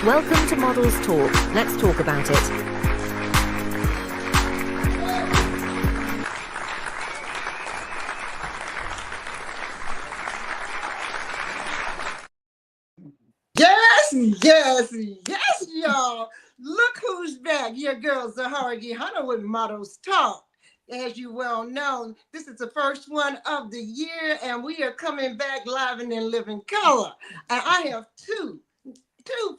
Welcome to Modelz Talk. Let's talk about it. Yes, y'all. Look who's back. Your girl, Zahara Hunter with Modelz Talk. As you well know, this is the first one of the year, and we are coming back live and in living color. And I have two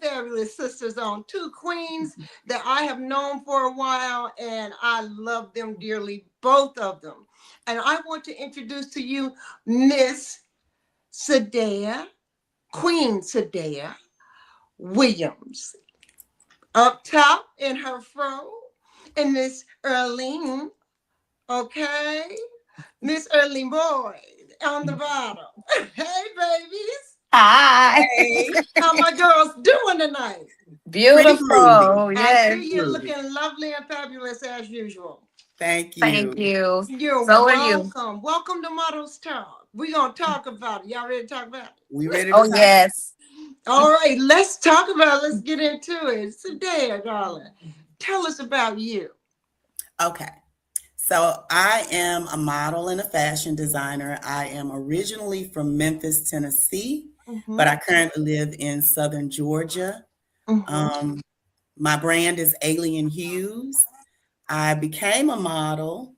fabulous sisters on, two queens that I have known for a while, and I love them dearly, both of them. And I want to introduce to you Miss Sadea, Queen Sadea Williams. Up top in her fro, and Miss Earlene, okay? Miss Earlene Boyd on the bottom. Hey, babies. Hi. Hey, how my girls doing tonight? Beautiful. Yes. I see you're looking lovely and fabulous as usual. Thank you. Thank you. You're so welcome. You. Welcome to Modelz Talk. We're going to talk about it. Y'all ready to talk about it? We ready to talk? yes. All right, let's talk about it. Let's get into it. Sadea, darling, tell us about you. Okay. So I am a model and a fashion designer. I am originally from Memphis, Tennessee, but I currently live in Southern Georgia. My brand is Alien Hues. I became a model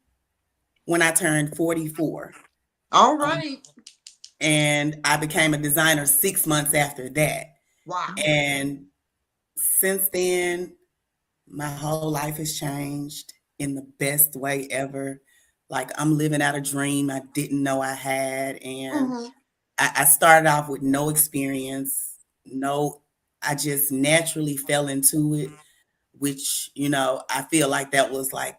when I turned 44. All right. And I became a designer 6 months after that. Wow. And since then, my whole life has changed in the best way ever. Like, I'm living out a dream I didn't know I had. And I started off with no experience. I just naturally fell into it, which, I feel like that was like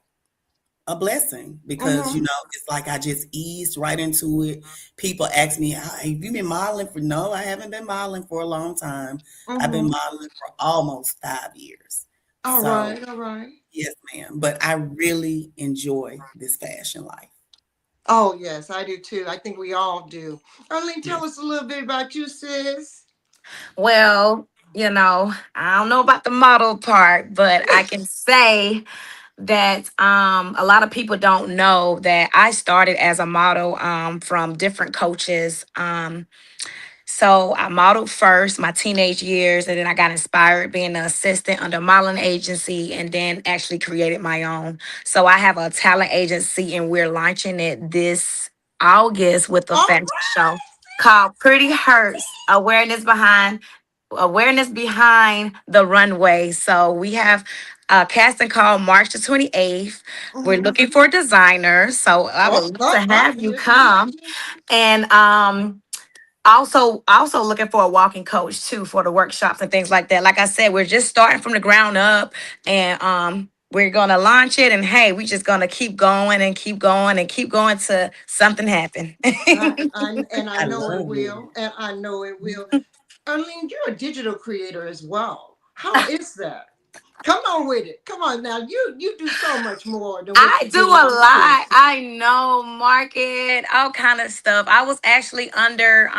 a blessing because, it's like I just eased right into it. People ask me, have you been modeling for? No, I haven't been modeling for a long time. I've been modeling for almost 5 years. All right. Yes, ma'am. But I really enjoy this fashion life. Oh, yes, I do too. I think we all do. Earlene, tell us a little bit about you, sis. Well, I don't know about the model part, but I can say that a lot of people don't know that I started as a model from different coaches. So I modeled first my teenage years, and then I got inspired being an assistant under a modeling agency, and then actually created my own. So I have a talent agency, and we're launching it this August with a fashion show called Pretty Hurts: Awareness Behind the Runway. So we have a casting call March the 28th. We're looking for designers. So I would love to have you come. And also looking for a walking coach too for the workshops and things like that. Like I said, we're just starting from the ground up, and we're gonna launch it, and hey, we're just gonna keep going and keep going and keep going to something happen. I know it will. And I know it will. Earlene, you're a digital creator as well. How is that? Come on with it. Come on now. You do so much more than what I do a lot. I know, market, all kind of stuff. I was actually under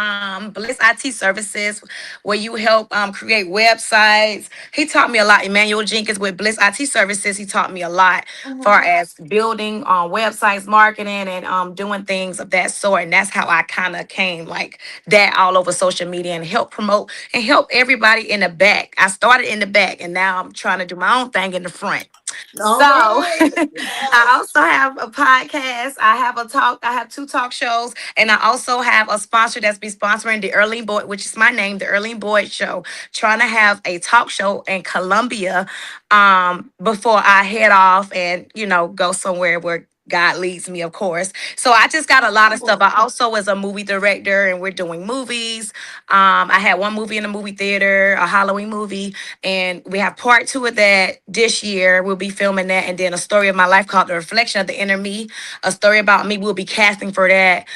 Bliss IT Services, where you help create websites. He taught me a lot. Emmanuel Jenkins with Bliss IT Services, he taught me a lot far as building websites, marketing, and doing things of that sort. And that's how I kind of came like that all over social media and help promote and help everybody in the back. I started in the back, and now I'm trying to do my own thing in the front. I also have a podcast. I have 2 talk shows, and I also have a sponsor that's been sponsoring the Earlene Boyd, which is my name, the Earlene Boyd Show. Trying to have a talk show in Columbia before I head off and go somewhere where God leads me, of course. So I just got a lot of stuff. I also was a movie director, and we're doing movies. I had one movie in the movie theater, a Halloween movie, and we have part 2 of that this year. We'll be filming that, and then a story of my life called The Reflection of the Inner Me, a story about me. We'll be casting for that.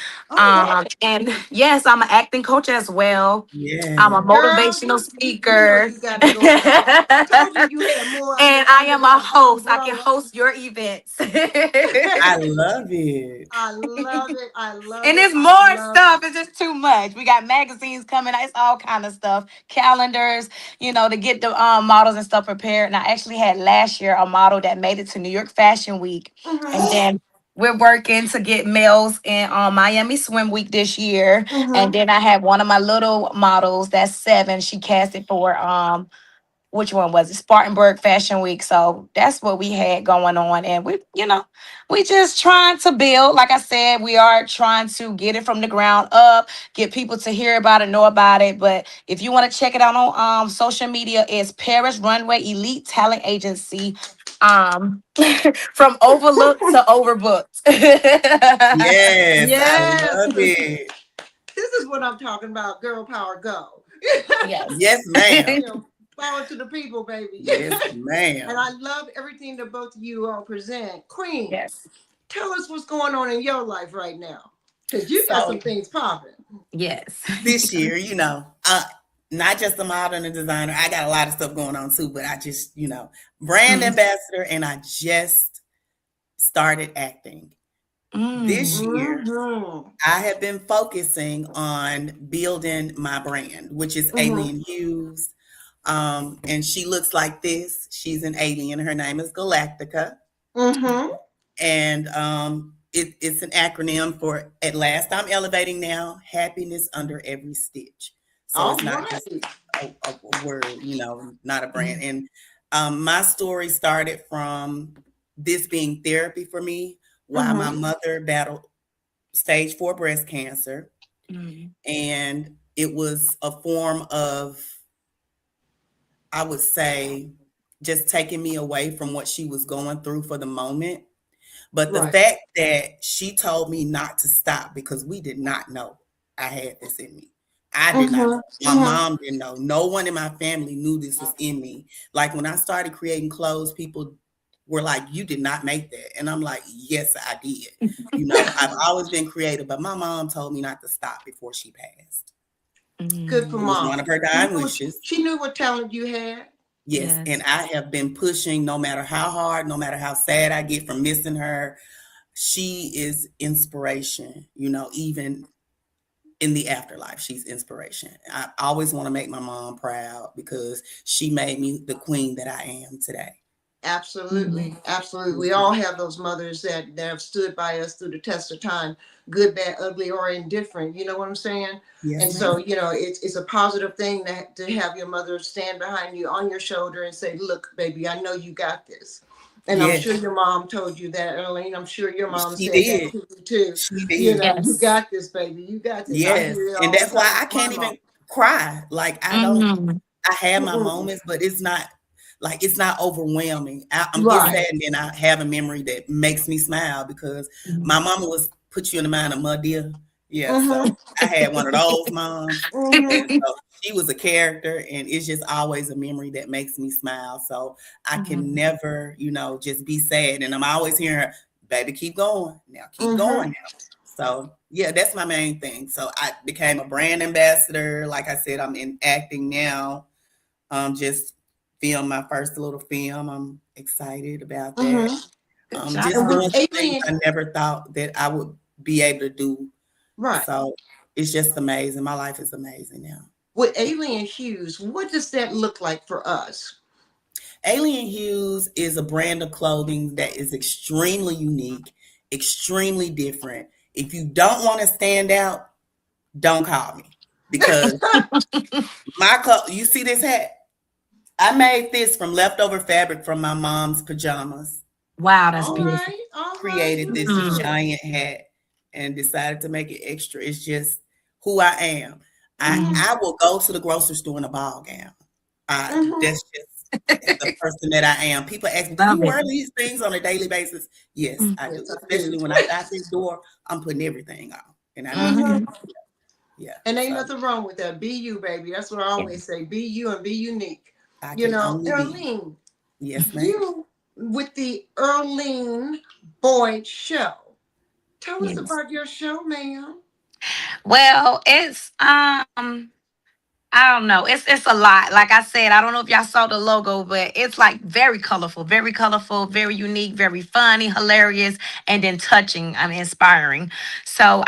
And yes, I'm an acting coach as well. Yeah. I'm a motivational speaker. You gotta go now. Told you had more. And I am a host. I can host your events. I I love it. I love it. I love And it. it's I more love stuff. it. It's just too much. We got magazines coming. It's all kind of stuff. Calendars, to get the models and stuff prepared. And I actually had last year a model that made it to New York Fashion Week, and Mm-hmm. then we're working to get males in Miami Swim Week this year. And Mm-hmm. then I had one of my little models that's 7. She casted for which one was it? Spartanburg Fashion Week. So that's what we had going on. And we just trying to build. Like I said, we are trying to get it from the ground up, get people to hear about it, know about it. But if you want to check it out on social media, it's Paris Runway Elite Talent Agency. From overlooked to overbooked. Yes, I Yes, love because it. this is what I'm talking about. Girl power, go. Yes. Yes, ma'am. Power to the people, baby. Yes, And ma'am. I love everything that both of you all present. Queen, Yes. tell us what's going on in your life right now. Because you got some So things popping. Yes. this year, not just a model and a designer. I got a lot of stuff going on too, but I just, brand Mm. ambassador, and I just started acting. This Mm. year, Mm-hmm. I have been focusing on building my brand, which is Mm-hmm. Alien Hughes. And she looks like this. She's an alien. Her name is Galactica. Mm-hmm. And it's an acronym for At Last I'm Elevating Now, Happiness Under Every Stitch. So All it's not just right. a word, not a brand. Mm. And my story started from this being therapy for me while my Mm-hmm. mother battled stage 4 breast cancer. Mm. And it was a form of, I would say, just taking me away from what she was going through for the moment. But the Right. fact that she told me not to stop because we did not know I had this in me. I did not know. Mm-hmm. My Mm-hmm. mom didn't know. No one in my family knew this was in me. Like when I started creating clothes, people were like, "You did not make that." And I'm like, "Yes, I did." I've always been creative, but my mom told me not to stop before she passed. Good for It was Mm. one mom. of her She dying knew what wishes. she knew what talent you had. Yes, and Yes. I have been pushing no matter how hard, no matter how sad I get from missing her. She is inspiration, even in the afterlife, she's inspiration. I always want to make my mom proud because she made me the queen that I am today. Absolutely, Mm. absolutely. We all have those mothers that have stood by us through the test of time, good, bad, ugly, or indifferent. You know what I'm saying? Yes, And so, ma'am. it's a positive thing to have your mother stand behind you on your shoulder and say, "Look, baby, I know you got this." And I'm sure Yes, your mom told you that, Earlene. I'm sure your mom she said that did. to you too. She did. You Yes. got this, baby. You got this. I Yes. hear it And all the that's why time I from my can't mom. even cry. Like Mm. I have my Mm-mm. moments, but it's not overwhelming. I'm get Right. sad and then I have a memory that makes me smile because my Mm. mama was put you in the mind of mud dear. Yeah, so Mm-hmm. I had one of those moms. And Mm-hmm. so she was a character and it's just always a memory that makes me smile. So I can Mm. never, just be sad. And I'm always hearing her, baby, keep going. Now keep Mm-hmm. going now. So yeah, that's my main thing. So I became a brand ambassador. Like I said, I'm in acting now. Just film my first little film. I'm excited about that. Mm-hmm. Good Just And with job. doing some things Alien, I never thought that I would be able to do. right. So it's just amazing. My life is amazing now. With Alien Hughes, what does that look like for us? Alien Hues is a brand of clothing that is extremely unique, extremely different. If you don't want to stand out, don't call me because you see this hat? I made this from leftover fabric from my mom's pajamas. Wow, that's All beautiful. right, all right. Created Look this at Mm. you. giant hat and decided to make it extra. It's just who I am. I Mm-hmm. Mm. I will go to the grocery store in a ball gown. Mm-hmm. That's just the person that I am. People ask me, "Do you Love it. wear these things on a daily basis?" Yes, Mm. I do. Yes, I do. Especially when I got this door, I'm putting everything on, and I mean Mm-hmm. Mm-hmm. everything. Yeah. And ain't So nothing wrong with that. Be you, baby. That's what I always say. Be you and be unique. I can only be. Earlene, Yes, ma'am. you with the Earlene Boyd Show. Tell us Yes. about your show, ma'am. Well, it's I don't know. It's a lot. Like I said, I don't know if y'all saw the logo, but it's like very colorful, very unique, very funny, hilarious, and then touching. I mean, inspiring. So,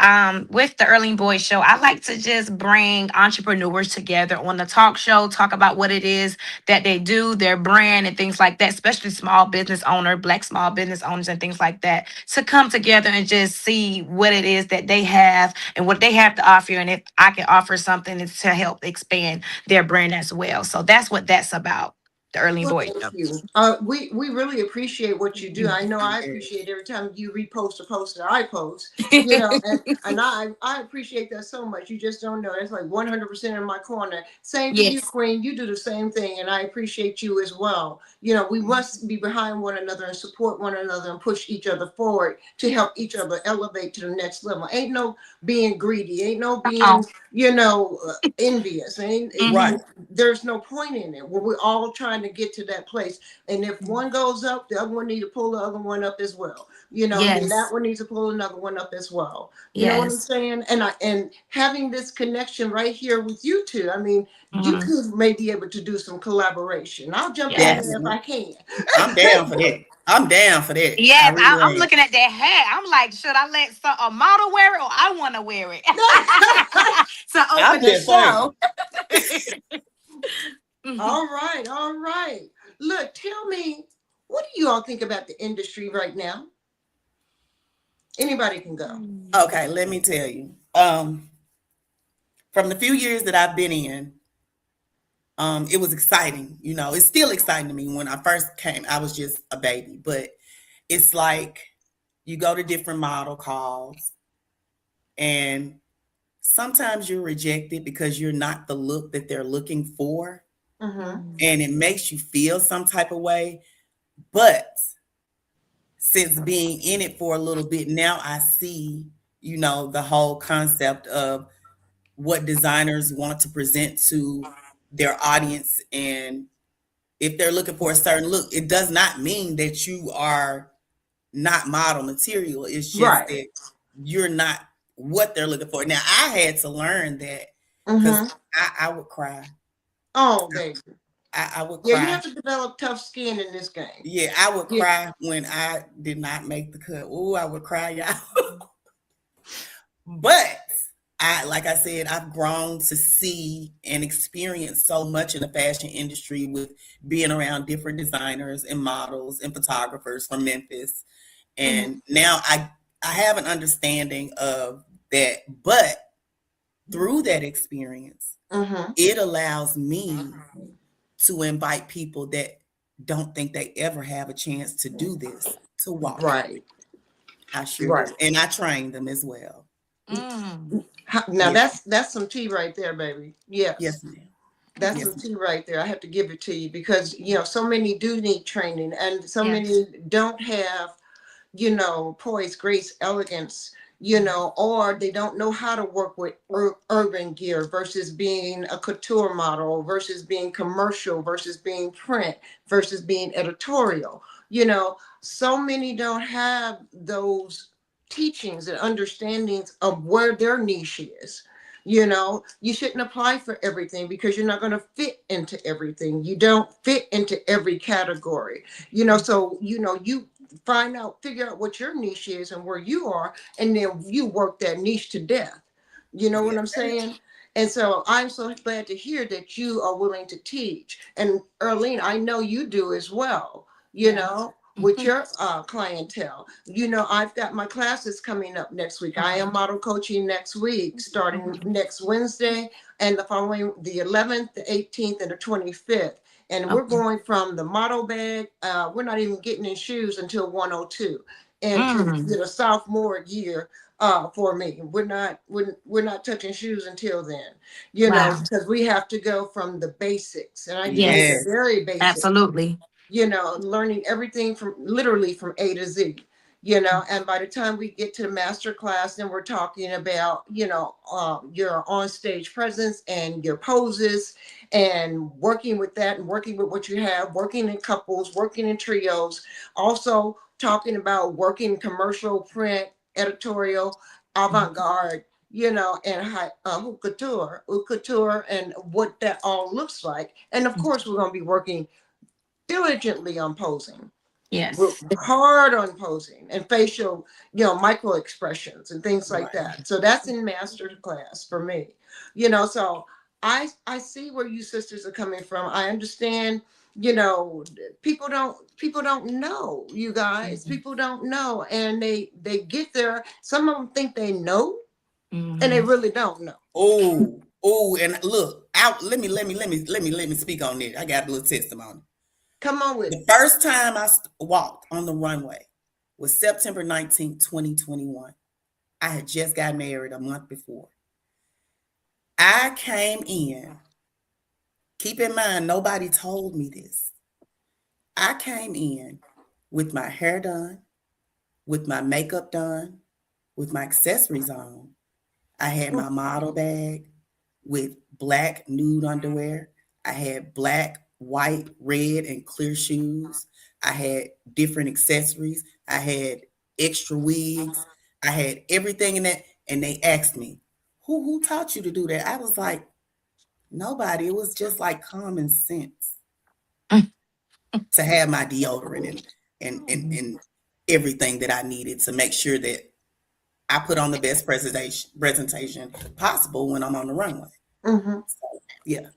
with the Earlene Boys Show, I like to just bring entrepreneurs together on the talk show, talk about what it is that they do, their brand, and things like that. Especially small business owner, Black small business owners, and things like that, to come together and just see what it is that they have and what they have to offer, and if I can offer something to help expand their brand as well. So that's what that's about. The Early Well, Boy thank Show. you. We really appreciate what you do. I know I Yes. appreciate every time you repost a post that I post. And I appreciate that so much. You just don't know. It's like 100% in my corner. Same for you, Yes. Queen. You do the same thing, and I appreciate you as well. We must be behind one another and support one another and push each other forward to help each other elevate to the next level. Ain't no being greedy. Ain't no being Oh. envious. Hmm. Right. There's no point in it. We're all trying to get to that place. And if one goes up, the other one needs to pull the other one up as well. And then that Yes. one needs to pull another one up as well. You know what I'm Yes. saying? And having this connection right here with you two, I mean, you Hmm. two may be able to do some collaboration. I'll jump in Yes. there if Definitely. I can. I'm down for that. I'm down for that. I Yes. really I'm am. looking at that hat. I'm like, should I let a model wear it or I want to wear it to I'm open the just saying. show? All right, all right. Look, tell me, what do you all think about the industry right now? Anybody can go. Okay, let me tell you. From the few years that I've been in, it was exciting. It's still exciting to me. When I first came, I was just a baby, but it's like you go to different model calls, and sometimes you're rejected because you're not the look that they're looking for, Mm-hmm. and it makes you feel some type of way. But since being in it for a little bit now, I see, the whole concept of what designers want to present to their audience. And if they're looking for a certain look, it does not mean that you are not model material. It's just Right. that you're not what they're looking for. Now, I had to learn that because Mm-hmm. I would cry. Oh, baby. I would Yeah, you cry. have to develop tough skin in this game. Yeah, I would Yeah. cry when I did not make the cut. Oh, I would cry, y'all. But like I said, I've grown to see and experience so much in the fashion industry with being around different designers and models and photographers from Memphis. Mm-hmm. And now I have an understanding of that. But through that experience, Mm-hmm. it allows me to invite people that don't think they ever have a chance to do this to walk with me. Right. I sure Right. do. And I train them as well. Mm. Now Yes. that's some tea right there, baby. Yes. Yes, ma'am. That's Yes, some ma'am. tea right there. I have to give it to you because so many do need training and so Yes. many don't have poise, grace, elegance, or they don't know how to work with urban gear versus being a couture model versus being commercial versus being print versus being editorial. So many don't have those teachings and understandings of where their niche is. You shouldn't apply for everything because you're not going to fit into everything. You don't fit into every category. So you figure out what your niche is and where you are, and then you work that niche to death. You know what Yes, I'm ma'am. saying? And so I'm so glad to hear that you are willing to teach. And Earlene, I know you do as well, Yes. with your clientele. I've got my classes coming up next week. I am model coaching next week, starting next Wednesday, and the following, the 11th, the 18th, and the 25th. And we're Okay. going from the model bag. We're not even getting in shoes until 102, into Mm. sophomore year for me. We're not touching shoes until then, Wow. because we have to go from the basics, and I do mean the Yes. Yes. very basics. Absolutely. Learning everything from literally from A to Z. And by the time we get to the master class, then we're talking about, your on stage presence and your poses and working with that and working with what you have, working in couples, working in trios, also talking about working commercial, print, editorial, avant garde, and haute couture, and what that all looks like. And of course, we're going to be working diligently on posing. We're Yes. hard on posing and facial, micro expressions and things like Right. that. So that's in master class for me. So I see where you sisters are coming from. I understand, you know, people don't know, you guys. Mhm. People don't know, and they get there. Some of them think they know, and they Mhm. really don't know. Oh, oh, and look, out. Let me speak on it. I got a little testimony. Come on with The it. first time I walked on the runway was September 19th, 2021. I had just got married a month before. I came in. Keep in mind, nobody told me this. I came in with my hair done, with my makeup done, with my accessories on. I had my model bag with black nude underwear. I had black, white, red, and clear shoes. I had different accessories. I had extra wigs. I had everything in that. And they asked me, who taught you to do that? I was like, nobody. It was just like common sense to have my deodorant and everything that I needed to make sure that I put on the best presentation possible when I'm on the runway. Mm-hmm. So yeah,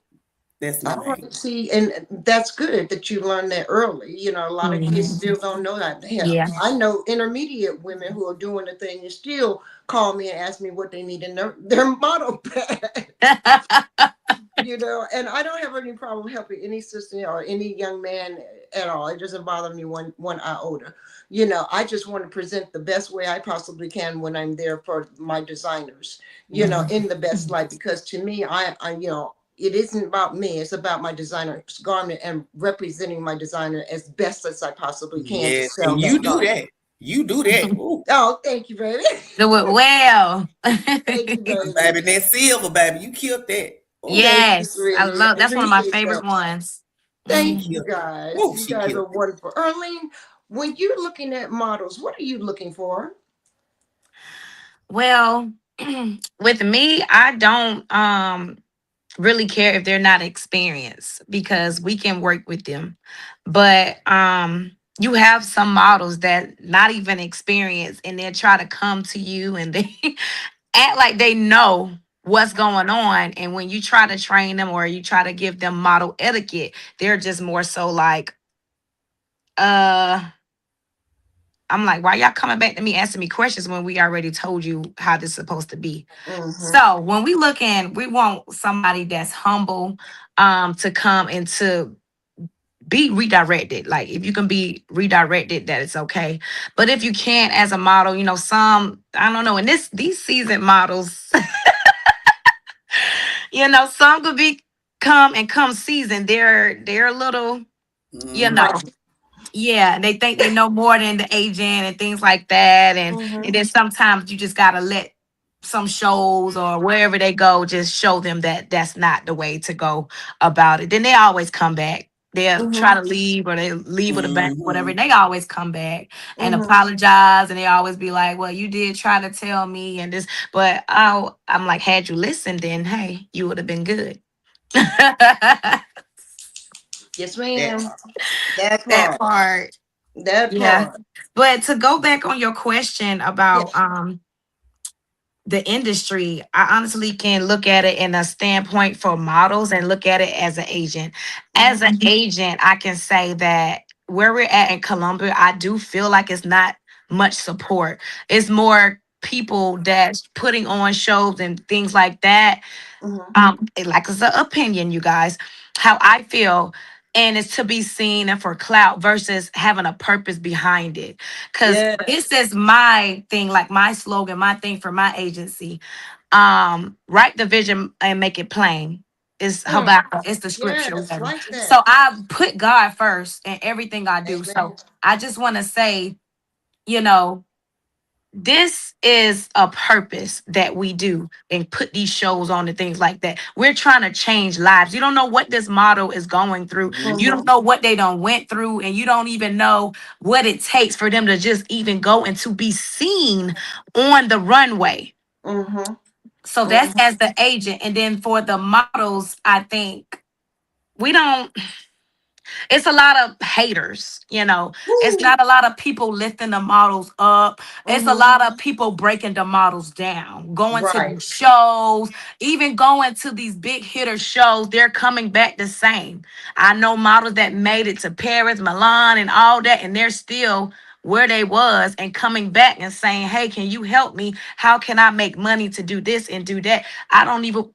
that's my All name. right. See, and that's good that you learned that early. A lot of kids Mhm. still don't know that. Hell, Yeah. I know intermediate women who are doing the thing and still call me and ask me what they need in their model bag. And I don't have any problem helping any sister or any young man at all. It doesn't bother me one iota. I just want to present the best way I possibly can when I'm there for my designers, Mhm. in the best light. Because to me, it isn't about me. It's about my designer's garment and representing my designer as best as I possibly can to Yes, and sell you that do garment. that. You do that. Ooh, Oh, thank you, baby. Do it well. Thank you, baby. baby, that silver, baby, you killed that. Oh, Thank you, Yes, I sweetie. love. I That's one of my appreciate favorite that. ones. she Thank Mhm. you killed it. guys. Oh, You she guys are killed it. wonderful. Earlene, when you're looking at models, what are you looking for? Well, with me, I don't really care if they're not experienced because we can work with them. But you have some models that not even experienced and they'll try to come to you and they act like they know what's going on. And when you try to train them or you try to give them model etiquette, they're just more so like, uh, I'm like, why y'all coming back to me asking me questions when we already told you how this is supposed to be? Mm-hmm. So when we look in, we want somebody that's humble, to come and to be redirected. Like if you can be redirected, that it's okay. But if you can't as a model, some I don't know, and these seasoned models, some could be come seasoned. They're a little, you Mm-hmm. know. Yeah, they think they know more than the agent and things like that. And Mm-hmm. then sometimes you just gotta let some shows or wherever they go just show them that that's not the way to go about it. Then they always come back. They'll try Mm-hmm. to leave or they leave with a bang, whatever. Mm-hmm. And they always come back and Mm-hmm. apologize and they always be like, well, you did try to tell me and this, but I'm like, had you listened, then hey, you would have been good. That Yes, That ma'am. That part. part. That Yeah. part. But to go back on your question Yeah. about the industry, I honestly can look at it in a standpoint for models and look at it as an agent. Mm-hmm. As an agent, I can say that where we're at in Columbia, I do feel like it's not much support. It's more people that's putting on shows and things like that. Mm-hmm. Like it's an opinion, you guys, how I feel. And it's to be seen and for clout versus having a purpose behind it. Cause this Yes. is my thing, like my slogan, my thing for my agency. Write the vision and make it plain. It's Mm. Habakkuk, it's the scripture, Yes, whatever. like So that. I put God first in everything I do. So Amen. I just want to say, you know, this is a purpose that we do and put these shows on and things like that. We're trying to change lives. You don't know what this model is going through. You Mm-hmm. don't know what they done went through, and you don't even know what it takes for them to just even go and to be seen on the runway. Mm-hmm. So that's Mhm. as the agent. And then for the models, I think we don't, it's a lot of haters, you know. It's Woo. not a lot of people lifting the models up. It's a Mhm. lot of people breaking the models down, going to Right. these shows, even going to these big hitter shows. They're coming back the same. I know models that made it to Paris, Milan, and all that, and they're still where they was and coming back and saying, hey, can you help me? How can I make money to do this and do that?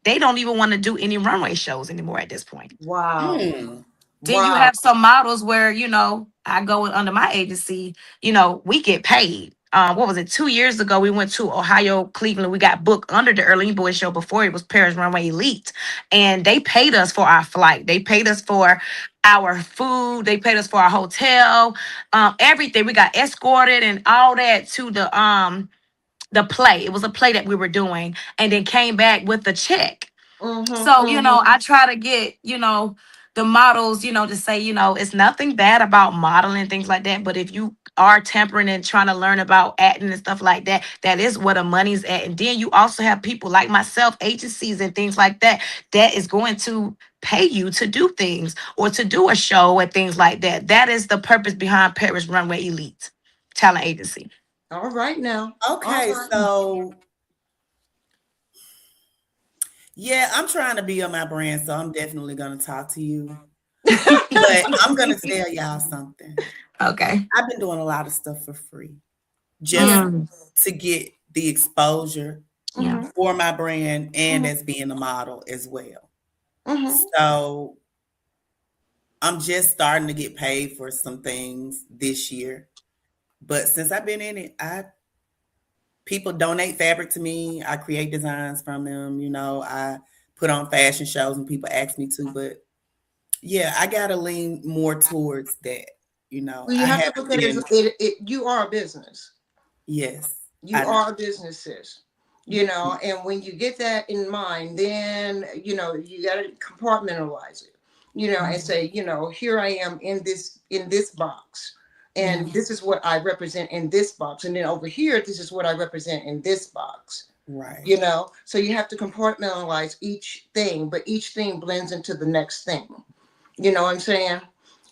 They don't even want to do any runway shows anymore at this point. Wow. Hmm. Then you Wow. have some models where, I go in under my agency, we get paid. What was it? 2 years ago, we went to Ohio, Cleveland. We got booked under the Earlene Boy show before it was Paris Runway Elite. And they paid us for our flight. They paid us for our food. They paid us for our hotel, everything. We got escorted and all that to the play. It was a play that we were doing, and then came back with the check. Mhm. So, Mhm. I try to get, the models, to say, it's nothing bad about modeling and things like that. But if you are tempering and trying to learn about acting and stuff like that, that is where the money's at. And then you also have people like myself, agencies and things like that, that is going to pay you to do things or to do a show and things like that. That is the purpose behind Paris Runway Elite Talent Agency. All right now. All Okay, right. so yeah, I'm trying to be on my brand, so I'm definitely gonna talk to you. But I'm gonna tell y'all something. Okay. I've been doing a lot of stuff for free just Yeah. Mm, to get the exposure yeah. Mhm. for my brand and Mhm. as being a model as well. Mhm. So I'm just starting to get paid for some things this year. But since I've been in it, I people donate fabric to me. I create designs from them. I put on fashion shows when people ask me to. But yeah, I gotta lean more towards that. Well, you I have to haven't look at it as been. you are a business. Yes, You I know. are businesses, and when you get that in mind, then you got to compartmentalize it, and say, here I am in this box, Yeah. and this is what I represent in this box, and then over here this is what I represent in this box. Right, So you have to compartmentalize each thing, but each thing blends into the next thing. You know what I'm saying? right.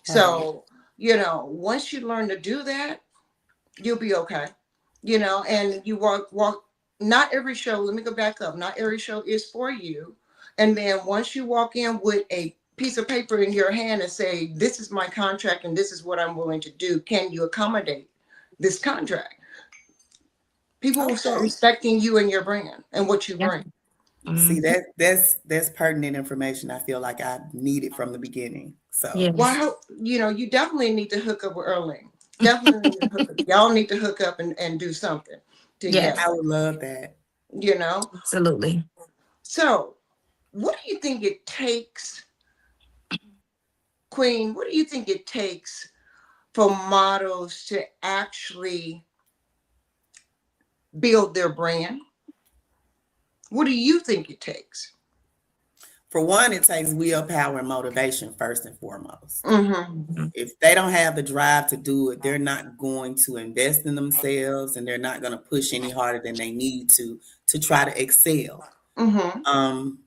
So, once you learn to do that, you'll be okay. And you walk. Not every show. Let me go back up. Not every show is for you. And then once you walk in with a piece of paper in your hand and say, "This is my contract, and this is what I'm willing to do. Can you accommodate this contract?" People will start Okay. respecting you and your brand and what you Yeah. bring. See, Mm, that's pertinent information. I feel like I needed from the beginning. So Well, yes. you definitely need to hook up with Earlene. Definitely need to hook up. Y'all need to hook up and do something Yes. I together. would love that. You know. Absolutely. So, what do you think it takes, Queen? What do you think it takes for models to actually build their brand? What do you think it takes? For one, it takes willpower and motivation first and foremost. Mm-hmm. Mhm. If they don't have the drive to do it, they're not going to invest in themselves and they're not going to push any harder than they need to try to excel. Mm-hmm. Um,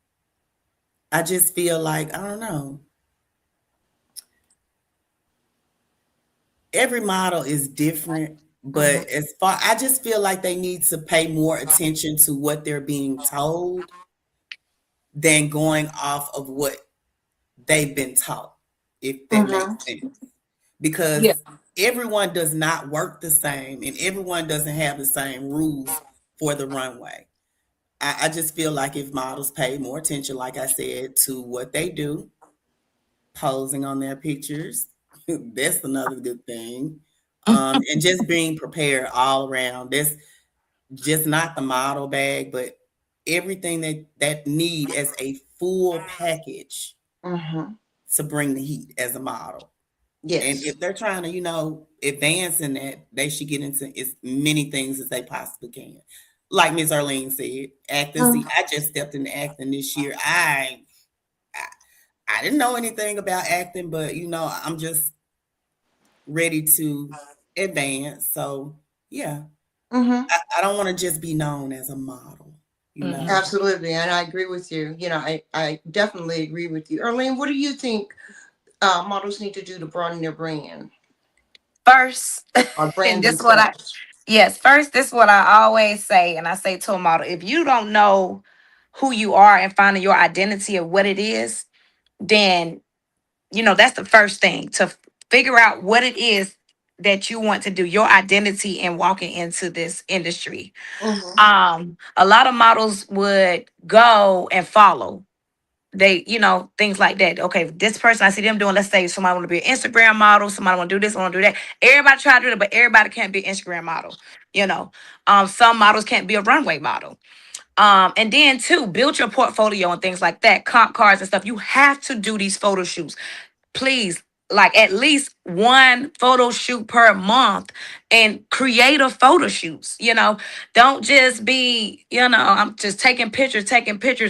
I just feel like, I don't know, every model is different, Mm-hmm. but I just feel like they need to pay more attention to what they're being told than going off of what they've been taught, if that makes Mm-hmm. sense. Yeah. Because everyone does not work the same and everyone doesn't have the same rules for the runway. I just feel like if models pay more attention, like I said, to what they do, posing on their pictures, that's another good thing. And just being prepared all around. That's just not the model bag, but everything that need as a full package Mm-hmm. to bring the heat as a model. And Yes. if they're trying to, advance in that, they should get into as many things as they possibly can. Like Miss Earlene said, acting. See, Mm-hmm. I just stepped into acting this year. I, I didn't know anything about acting, but I'm just ready to advance. So yeah, Mm-hmm. I don't want to just be known as a model. you know. Absolutely, and I agree with you. I definitely agree with you. Earlene, what do you think models need to do to broaden their brand First, or and brand this what I themselves? yes, first, this is what I always say, and I say to a model, if you don't know who you are and finding your identity of what it is, then that's the first thing to figure out what it is that you want to do, your identity in walking into this industry. Mm-hmm. A lot of models would go and follow. They, things like that. Okay, this person I see them doing, let's say somebody want to be an Instagram model, somebody want to do this, want to do that. Everybody try to do it, but everybody can't be an Instagram model. You know, some models can't be a runway model. And then too, build your portfolio and things like that, comp cards and stuff. You have to do these photo shoots. Please, like at least one photo shoot per month and creative photo shoots. Don't just be, I'm just taking pictures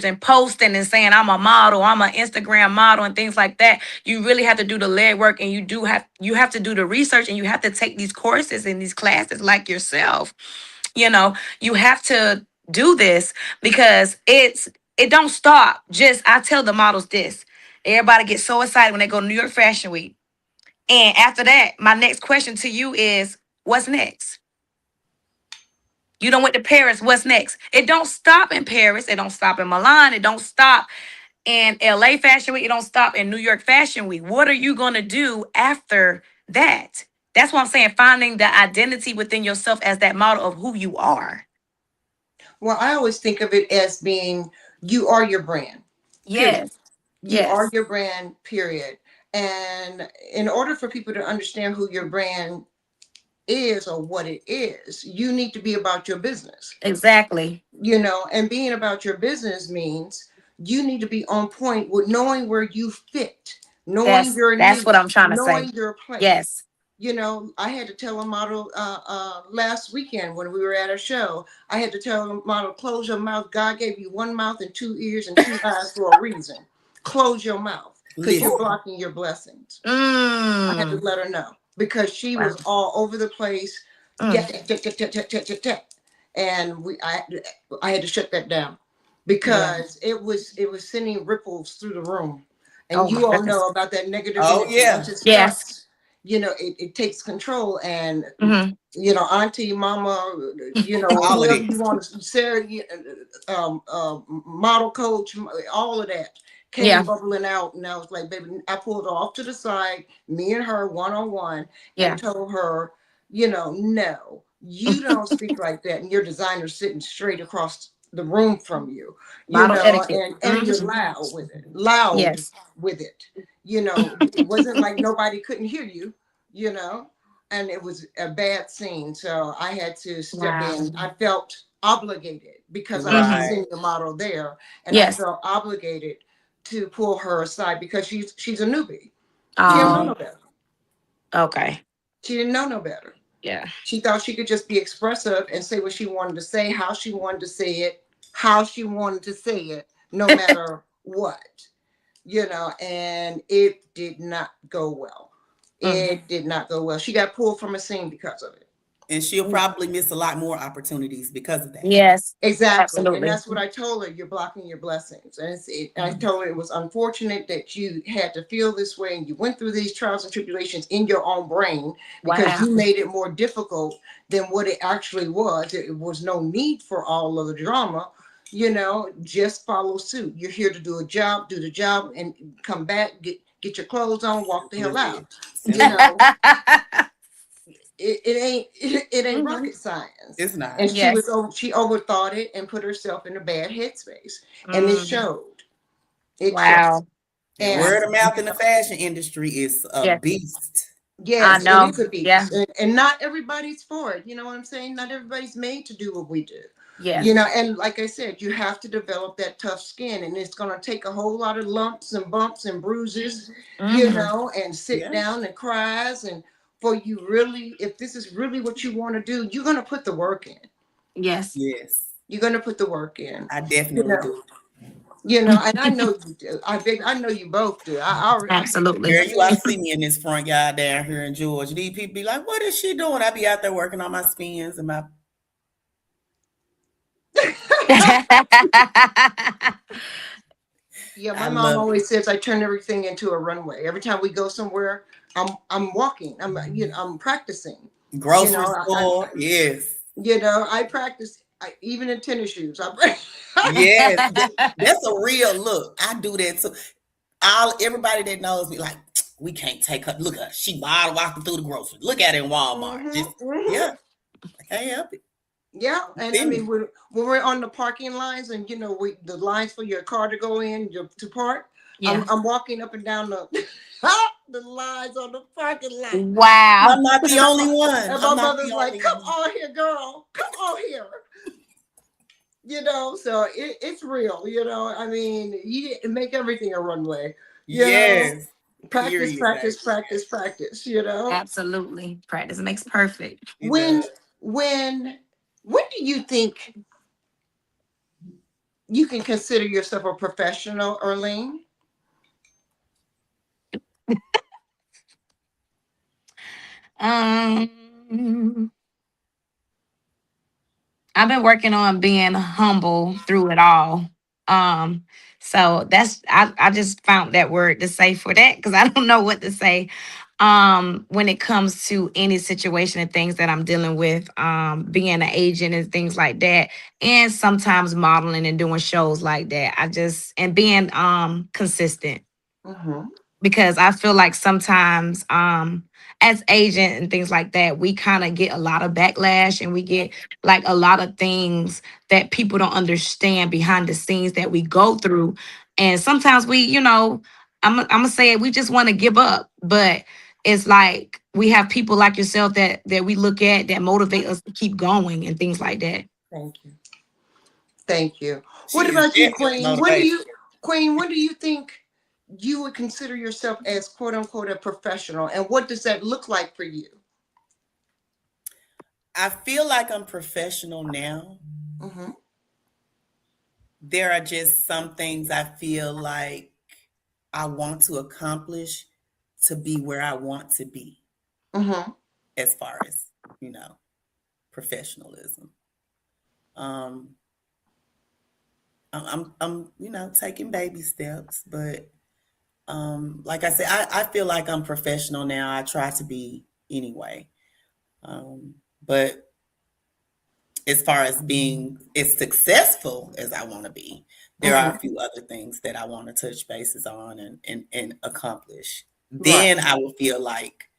and posting and saying I'm a model, I'm an Instagram model and things like that. You really have to do the legwork, and you have to do the research, and you have to take these courses and these classes like yourself. You have to do this because it don't stop. Just I tell the models this. Everybody gets so excited when they go to New York Fashion Week. And after that, my next question to you is, what's next? You don't went to Paris, what's next? It don't stop in Paris. It don't stop in Milan. It don't stop in LA Fashion Week. It don't stop in New York Fashion Week. What are you going to do after that? That's what I'm saying. Finding the identity within yourself as that model of who you are. Well, I always think of it as being you are your brand. Period. Yes. You are Yes. your brand, period. And in order for people to understand who your brand is or what it is, you need to be about your business. Exactly. And being about your business means you need to be on point with knowing where you fit, knowing your That's what niche, I'm trying to say. knowing your place. Yes. I had to tell a model last weekend when we were at a show. I had to tell a model, close your mouth. God gave you one mouth and two ears and two eyes for a reason. Close your mouth because you're blocking your blessings. I had to Mm. let her know because she Wow. was all over the place. Yeah, and I had to shut that down because it was sending ripples through the room. And Oh my you all goodness. know about that negative Oh energy. yeah. Once it Yes. starts, it takes control. And Mm-hmm. auntie, mama, All of whoever you this. want to, Sarah, model coach, all of that came Yeah. bubbling out. And I was like, baby, I pulled her off to the side, me and her one-on-one, Yeah. and told her, no, you don't speak like that. And your designer's sitting straight across the room from you, Model etiquette. and you're Mm-hmm. loud Yes. with it. It wasn't like nobody couldn't hear you, you know, and it was a bad scene. So I had to step Wow. in. I felt obligated because I was a Mm-hmm. Right. senior model there, and I Yes. felt obligated to pull her aside because she's a newbie. She didn't know Oh, no better. okay. She didn't know no better. Yeah. She thought she could just be expressive and say what she wanted to say, how she wanted to say it, how she wanted to say it, no matter what, and it did not go well. Mm. It did not go well. She got pulled from a scene because of it. And she'll probably miss a lot more opportunities because of that. Yes. Exactly. And Absolutely. that's what I told her. You're blocking your blessings. And I told her it was unfortunate that you had to feel this way and you went through these trials and tribulations in your own brain because Wow. you made it more difficult than what it actually was. It was no need for all of the drama. Just follow suit. You're here to do a job, do the job, and come back, get your clothes on, walk the hell That's out. it. You Simple. know, it ain't Mm-hmm. rocket science. It's not. And Yes. she overthought it and put herself in a bad headspace, and it Mm. showed. It showed. Wow. And And word of mouth in the fashion industry is a Yes. beast. I yes, it know. is a Yeah. beast, and not everybody's for it. You know what I'm saying? Not everybody's made to do what we do. Yeah. And like I said, you have to develop that tough skin, and it's going to take a whole lot of lumps and bumps and bruises, Mm-hmm. and sit Yeah. down and cries. And for you really, if this is really what you want to do, you're going to put the work in. Yes. Yes. You're going to put the work in. I You definitely know, do. and I know you do. I know you both do. I get the Absolutely. Girl, you ought feeling. to see me in this front yard down here in Georgia. These people be like, what is she doing? I be out there working on my spins and my Yeah, my I mom love it. always says I turn everything into a runway. Every time we go somewhere, I'm walking. I'm practicing. You Grocery know, store, yes. I practice even in tennis shoes. Yes, that's a real look. I do that too. All everybody that knows me, like, we can't take her. Look at her. She wild walking through the grocery. Look at her in Walmart. hmm Just hmm yeah, I can't help it. Yeah, and I mean Sydney. when we're on the parking lines and the lines for your car to go in to park, Yeah. I'm walking up and down the the lines on the parking lot. Wow. I'm not the only one. And I'm my not the mother's like, only "Come one. on here, girl. Come on here." So it's real. I mean, you make everything a runway. You know, Yes. practice, Period, practice, baby. practice, practice. Absolutely. Practice makes perfect. It When does. when when do you think you can consider yourself a professional, Earlene? Um, I've been working on being humble through it all. Um, so I just found that word to say for that because I don't know what to say. When it comes to any situation and things that I'm dealing with, being an agent and things like that, and sometimes modeling and doing shows like that. I just and being consistent Mm-hmm. because I feel like sometimes as agent and things like that, we kind of get a lot of backlash and we get like a lot of things that people don't understand behind the scenes that we go through. And sometimes I'm gonna say it, we just want to give up. But it's like we have people like yourself that we look at that motivate us to keep going and things like that. Thank you. Thank you. She What is about you, definitely Queen? motivated. Queen, when do you think you would consider yourself as quote unquote a professional? And what does that look like for you? I feel like I'm professional now. Mm-hmm. There are just some things I feel like I want to accomplish to be where I want to be Mm-hmm. as far as, you know, professionalism. Um, taking baby steps, but like I said, I feel like I'm professional now. I try to be anyway. But as far as being as successful as I want to be, there are Mm-hmm. a few other things that I want to touch bases on and accomplish. Right. Then I will feel like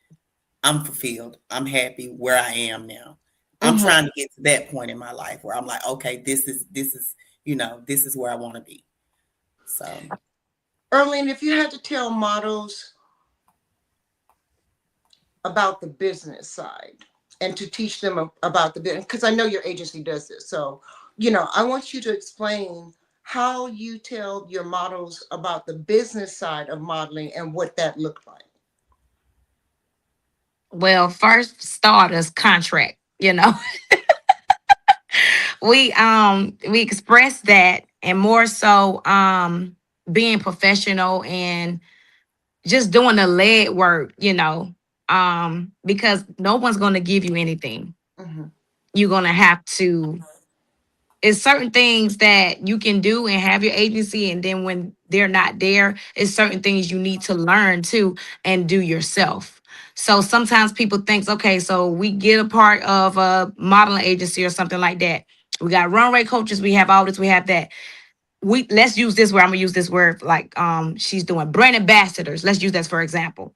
I'm fulfilled. I'm happy where I am now. I'm Mm-hmm. trying to get to that point in my life where I'm like, okay, this is where I want to be. So Earlene, if you had to tell models about the business side and to teach them about the business, because I know your agency does this. So, I want you to explain how you tell your models about the business side of modeling and what that looked like. Well, first starters contract, we express that and more so being professional and just doing the lead work, because no one's going to give you anything. Mm-hmm. You're going to have to it's certain things that you can do and have your agency, and then when they're not there, it's certain things you need to learn too and do yourself. So sometimes people think, okay, so we get a part of a modeling agency or something like that. We got runway coaches, we have all this, we have that. We let's use this word. I'm gonna use this word like she's doing brand ambassadors. Let's use that for example.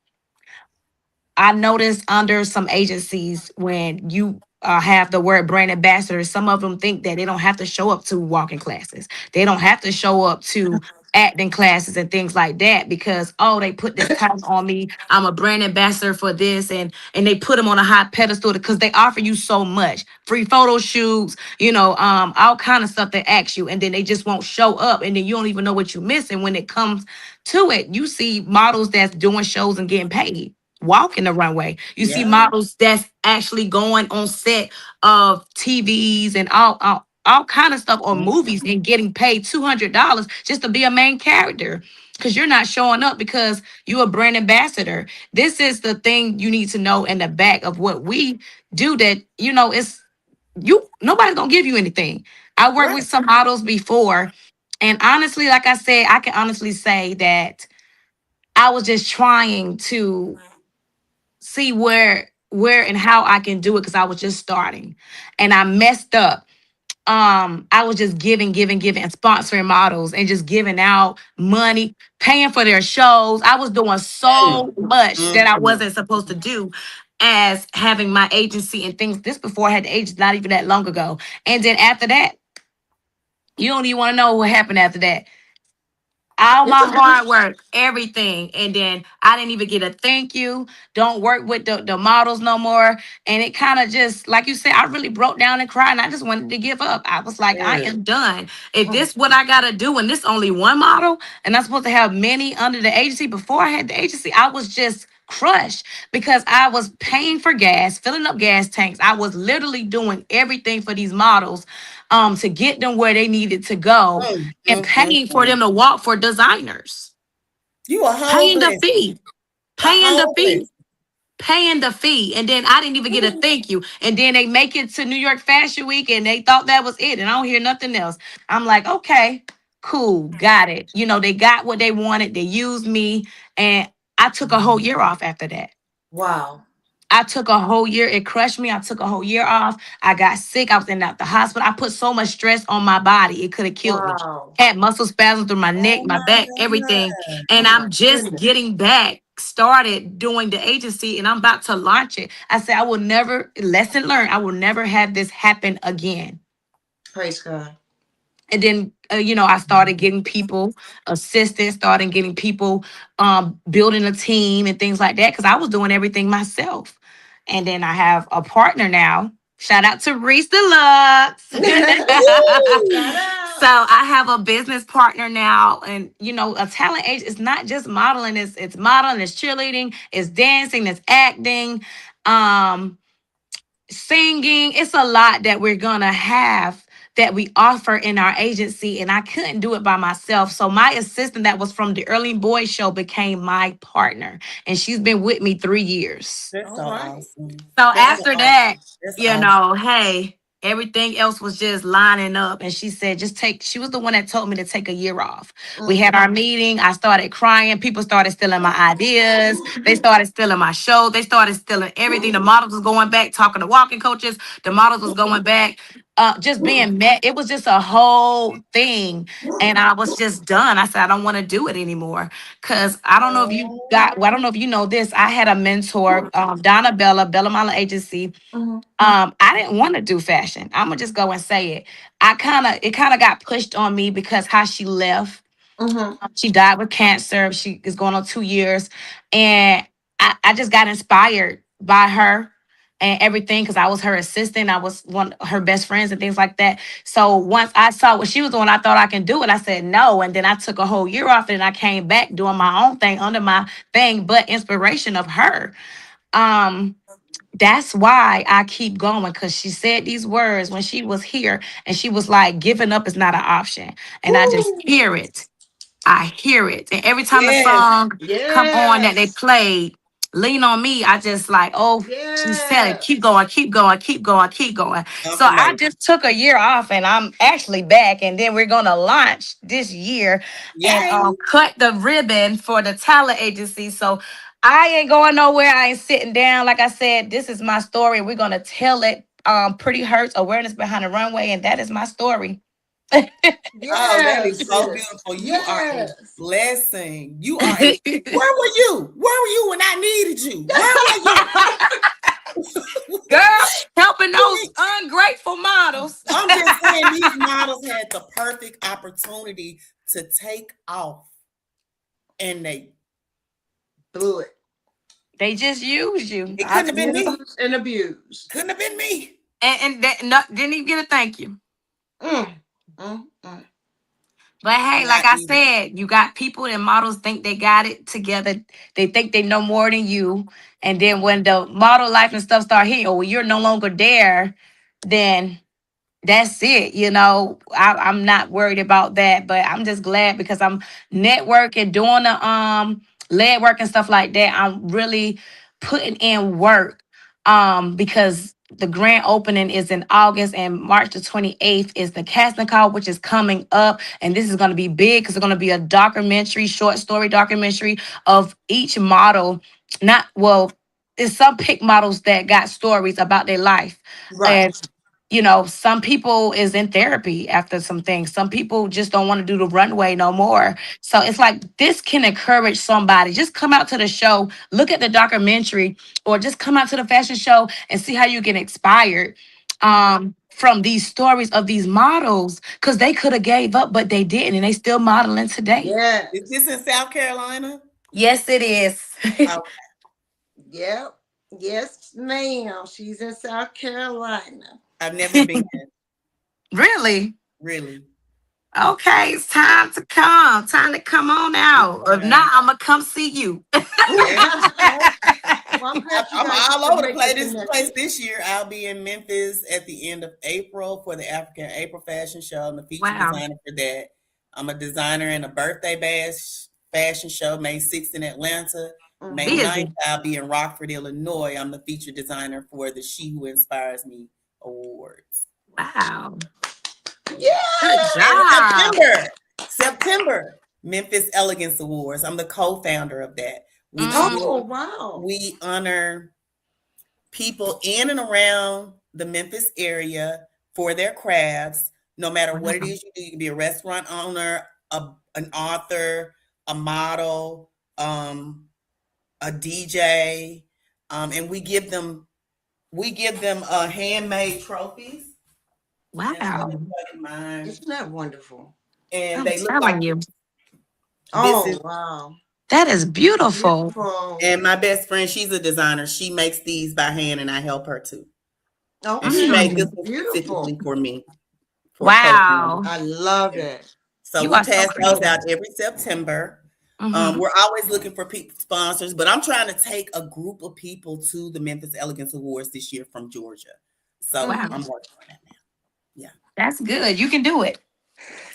I noticed under some agencies when you have the word brand ambassador, some of them think that they don't have to show up to walking classes. They don't have to show up to acting classes and things like that because they put this title on me. I'm a brand ambassador for this, and they put them on a high pedestal because they offer you so much free photo shoots, all kind of stuff they ask you, and then they just won't show up, and then you don't even know what you're missing when it comes to it. You see models that's doing shows and getting paid walking the runway. You see yeah, models that's actually going on set of TVs and all kind of stuff or movies mhm, and getting paid $200 just to be a main character because you're not showing up because you're a brand ambassador. This is the thing you need to know in the back of what we do that it's you nobody's gonna give you anything. I worked Right. with some models before, and honestly, like I said, I can honestly say that I was just trying to see where and how I can do it because I was just starting, and I messed up. I was just giving and sponsoring models and just giving out money, paying for their shows. I was doing Mm, so much that I mm, wasn't supposed to do as having my agency and things. This before I had the agency, not even that long ago. And then after that, you don't even want to know what happened after that. All It's my a hard work, everything. And then I didn't even get a thank you. Don't work with the models no more. And it kind of just, like you said, I really broke down and cried and I just wanted to give up. I was like, I mm. am done. If mm, this what I gotta do, and this only one model, and I'm supposed to have many under the agency. Before I had the agency, I was just crushed because I was paying for gas, filling up gas tanks. I was literally doing everything for these models to get them where they needed to go and paying for Mm. them to walk for designers, You a whole paying the blessing. fee, A paying the whole fee, blessing. paying the fee. And then I didn't even get a Ooh. thank you. And then they make it to New York Fashion Week and they thought that was it. And I don't hear nothing else. I'm like, okay, cool, got it. You know, they got what they wanted. They used me. And I took a whole year off after that. Wow. I took a whole year. It crushed me. I took a whole year off. I got sick. I was in and out the hospital. I put so much stress on my body. It could have killed me. Wow. Had muscle spasms through my neck, Oh my my back, everything. God. And oh my I'm just goodness. getting back started doing the agency and I'm about to launch it. I said, I will never, lesson learned, I will never have this happen again. Praise God. And then, I started getting people assistance, started getting people building a team and things like that because I was doing everything myself. And then I have a partner now. Shout out to Reese Deluxe. So Shout Ooh. out. I have a business partner now, and a talent agent is not just modeling; it's modeling, it's cheerleading, it's dancing, it's acting. Um, Singing. It's a lot that we're gonna have that we offer in our agency, and I couldn't do it by myself. So my assistant that was from the Earlene Boys show became my partner, and she's been with me 3 years. That's All so right. awesome. So That's so after that, awesome. That's awesome. hey, everything else was just lining up. And she said, she was the one that told me to take a year off. We had Mm. our meeting. I started crying. People started stealing my ideas. They started stealing my show. They started stealing everything. The models was going back, talking to walking coaches. The models was going back. Just being met. It was just a whole thing. And I was just done. I said, I don't want to do it anymore. Cause I don't know if you got, well, I don't know if you know this. I had a mentor, Donna Bella Mala Agency. Mhm. I didn't want to do fashion. I'm gonna just go and say it. It kind of got pushed on me because how she left. Mhm. She died with cancer. She is going on 2 years. And I just got inspired by her and everything because I was her assistant. I was one of her best friends and things like that. So once I saw what she was doing, I thought I can do it. I said no. And then I took a whole year off and I came back doing my own thing under my thing, but inspiration of her. Um, that's why I keep going because she said these words when she was here and she was like, giving up is not an option. And I just Woo. hear it. I hear it. And every time the Yes. song come on that they Yes. played, Lean on Me, I just like, oh, she's telling, Yes. keep going, keep going, keep going, keep going. So I Confirmation. just took a year off and I'm actually back. And then we're gonna launch this year and Yay. cut the ribbon for the talent agency. So I ain't going nowhere. I ain't sitting down. Like I said, this is my story. We're gonna tell it. Pretty Hurts, awareness behind the runway, and that is my story. Oh, that Yes, is so sis. beautiful. You are a Yes. blessing. You are a where were you? Where were you when I needed you? Where were you? Girl, helping those You ungrateful models. I'm just saying these models had the perfect opportunity to take off and they Blew it. They just used you. it couldn't I have been me. Abused and abused. Couldn't have been me. and that no, didn't even get a thank you. Mm. Mm. Mm. But hey, like Not I even. said, you got people and models think they got it together. They think they know more than you. And then when the model life and stuff start hitting, or when you're no longer there, then that's it. I'm not worried about that. But I'm just glad because I'm networking, doing the lead work and stuff like that. I'm really putting in work because The grand opening is in August, and March the 28th is the casting call, which is coming up. And this is going to be big because it's going to be a documentary, short story documentary of each model. Not, well, it's some pick models that got stories about their life. Right. And you know, some people is in therapy after some things. Some people just don't want to do the runway no more. So it's like this can encourage somebody. Just come out to the show, look at the documentary, or just come out to the fashion show and see how you get inspired from these stories of these models, because they could have gave up, but they didn't, and they still modeling today. Is Yes. this in South Carolina? Yes, it is. Oh, Yep. Yes, ma'am. She's in South Carolina. I've never been, Really? really. Okay, it's time to come. Time to come on out. If not, I'm gonna come see you. Yeah. Well, I'm glad you I'm guys all could over the make the place connection. this year. I'll be in Memphis at the end of April for the African April Fashion Show. I'm the feature Wow. designer for that. I'm a designer in a birthday bash fashion show May 6th in Atlanta. May Mhm. 9th, Busy. I'll be in Rockford, Illinois. I'm the feature designer for the She Who Inspires Me Awards. Wow. Good Yeah. And job. September, Memphis Elegance Awards. I'm the co-founder of that, which Mm, Oh, means wow. we honor people in and around the Memphis area for their crafts, no matter what it wow. is you do. You can be a restaurant owner, an author, a model, a DJ, and we give them handmade trophies. And so Wow. this is mine, Isn't that wonderful? and I'm they look like telling you, this is. Oh, wow. that is beautiful. Beautiful. And my best friend, she's a designer. She makes these by hand, and I help her too. And she made Okay. this Mm, one specifically Beautiful. for me for a co-founder. wow. I love it. So You we are so pass those creative. out every September. Hmm. We're always looking for people sponsors, but I'm trying to take a group of people to the Memphis Elegance Awards this year from Georgia. So Wow. Hmm. I'm working on that now. Yeah, That's good. You can do it.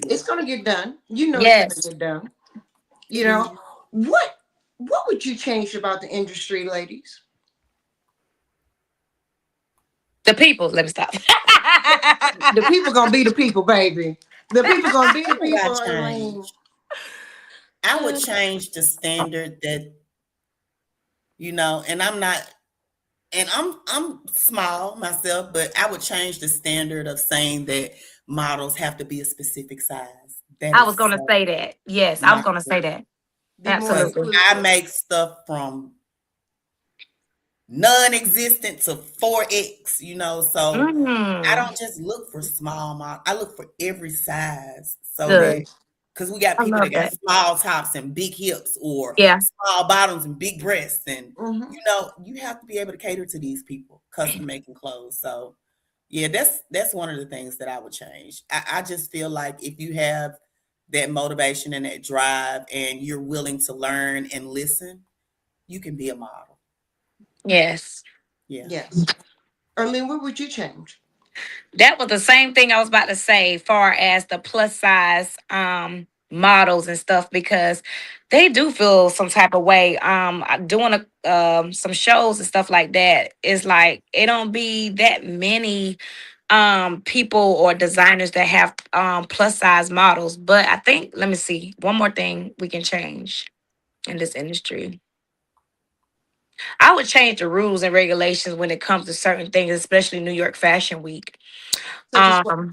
It's yeah. gonna get done. You know it's gonna Yes. get done. You know what? What would you change about the industry, ladies? The people. Let me stop. The people gonna be the people, baby. The people gonna be the What would I people, Earlene. change? I would change the standard that, and I'm small myself, but I would change the standard of saying that models have to be a specific size. That I was is gonna so say that. Yes, I was not gonna true. say that. Be more Because Absolutely. I inclusive. make stuff from non-existent to 4X, so I Mm, don't just look for small model. I look for every size so that good. because we got I people that love got that. small tops and big hips or Yeah. small bottoms and big breasts. And Hmm. you have to be able to cater to these people, custom making clothes. So yeah, that's one of the things that I would change. I just feel like if you have that motivation and that drive and you're willing to learn and listen, you can be a model. Yes. Yeah. Yes. Earlene, what would you change? That was the same thing I was about to say, far as the plus size models and stuff, because they do feel some type of way. Doing some shows and stuff like that, it's like it don't be that many people or designers that have plus size models. But I think, let me see, one more thing we can change in this industry. I would change the rules and regulations when it comes to certain things, especially New York Fashion Week. Such as what? Um,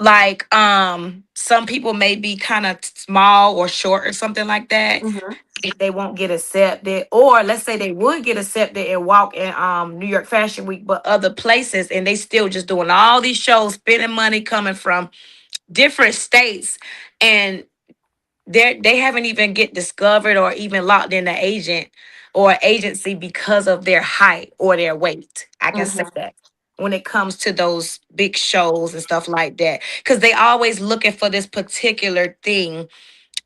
like some people may be kind of small or short or something like that. Hmm. If they won't get accepted, or let's say they would get accepted and walk in New York Fashion Week, but other places, and they still just doing all these shows, spending money, coming from different states, and they haven't even get discovered or even locked in the agent or agency because of their height or their weight. I can say Hmm. that when it comes to those big shows and stuff like that, because they always looking for this particular thing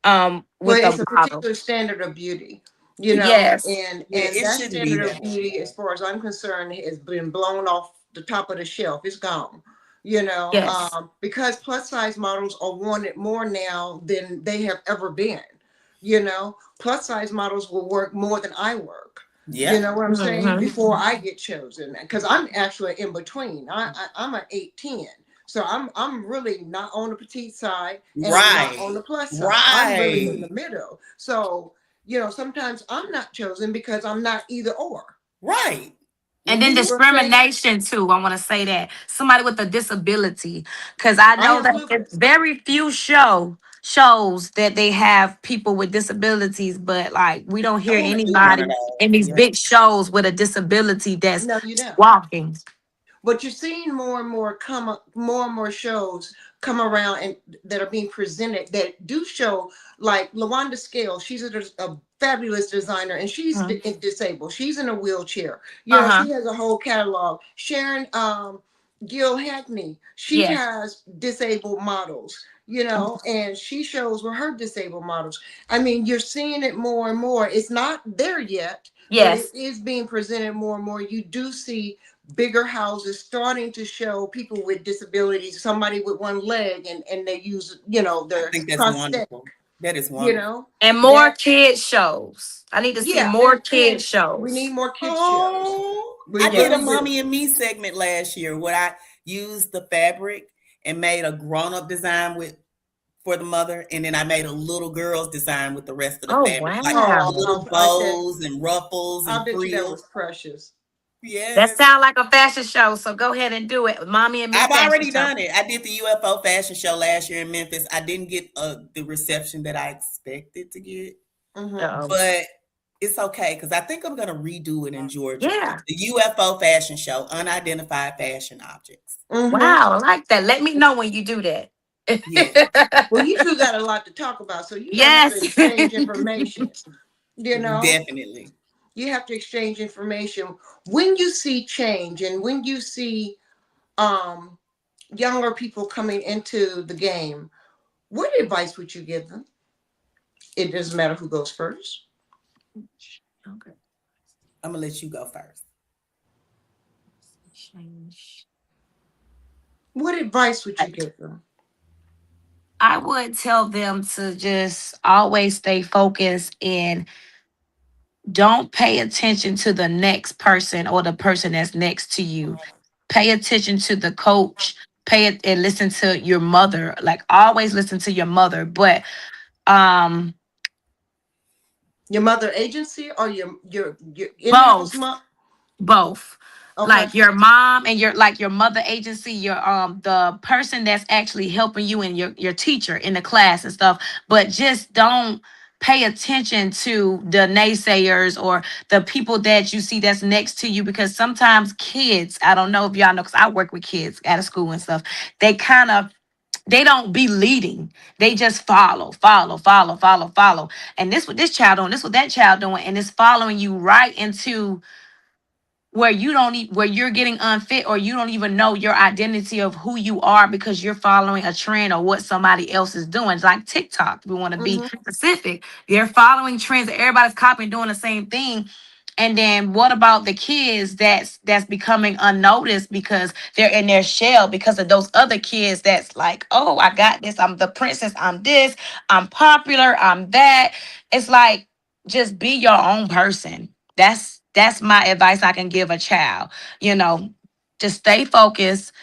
Well, with a it's a model. particular standard of beauty, Yes. Yeah, and it that shouldn't be standard that of beauty, way. as far as I'm concerned, has been blown off the top of the shelf. It's gone. Yes. Because plus size models are wanted more now than they have ever been. Plus size models will work more than I work. You Yeah. know what I'm saying? Before I get chosen, because I'm actually in between. I'm an 8'10". So I'm really not on the petite side and I'm not on Right. the plus side. I'm really in the Right. middle. So, sometimes I'm not chosen because I'm not either or. Right. And When then we You were, know what I'm saying? discrimination too. I want to say that somebody with a disability, because I I know have that it's lupus. very few shows that they have people with disabilities, but like we don't I hear want to do one anybody of those. in these Yeah. big shows with a disability that's No, you don't. walking. But you're seeing more and more more and more shows come around and that are being presented that do show, like Lawanda Scale. She's a fabulous designer and she's disabled. She's in a wheelchair. Uh-huh. She has a whole catalog. Sharon Gil Hackney, she Yes. has disabled models. And she shows with her disabled models. I mean, you're seeing it more and more. It's not there yet, but it Yes. is being presented more and more. You do see bigger houses starting to show people with disabilities, somebody with one leg, and they use, I their think that's prosthetic, wonderful. That is you wonderful. know, And more that, kid shows. I need to see yeah, more kid and we need shows. more kids shows. Oh, We I did a really Yes. do. mommy and me segment last year where I used the fabric and made a grown-up design for the mother, and then I made a little girl's design with the rest of the Oh fabric, like wow. little Oh, bows and ruffles I and bet you that frills. was precious. That Yes. sounds like a fashion show. So go ahead and do it. Mommy and me I've fashion already show. done it. I did the UFO fashion show last year in Memphis. I didn't get the reception that I expected to get, Mm-hmm. Uh-oh. but it's okay because I think I'm going to redo it in Georgia. Yeah. The UFO fashion show, unidentified fashion objects. Mm-hmm. Wow, I like that. Let me know when you do that. Yes, Well, you two got a lot to talk about, so you guys have to Yes. exchange information. You know, definitely. you have to exchange information when you see change and when you see um younger people coming into the game. What advice would you give them? It doesn't matter who goes first. Okay. I'm going to let you go first. Change. What advice would you give them? I would tell them to just always stay focused and don't pay attention to the next person or the person that's next to you. Pay attention to the coach. Pay it and listen to your mother. Like always listen to your mother. But um Your mother agency or your in-house both. mom? Both. Okay. Like your mom and your mother agency, your the person that's actually helping you and your teacher in the class and stuff, but just don't pay attention to the naysayers or the people that you see that's next to you, because sometimes kids, I don't know if y'all know, because I work with kids at a school and stuff, they kind of, they don't be leading. They just follow. And this what this child doing, this what that child doing, and it's following you right into where you don't where you're getting unfit, or you don't even know your identity of who you are because you're following a trend or what somebody else is doing. It's like TikTok. We want to be Mm-hmm. specific. They're following trends. Everybody's copying, doing the same thing. And then what about the kids that's becoming unnoticed because they're in their shell because of those other kids that's like, oh, I got this. I'm the princess. I'm this. I'm popular. I'm that. It's like, just be your own person. That's my advice I can give a child. You know, just stay focused,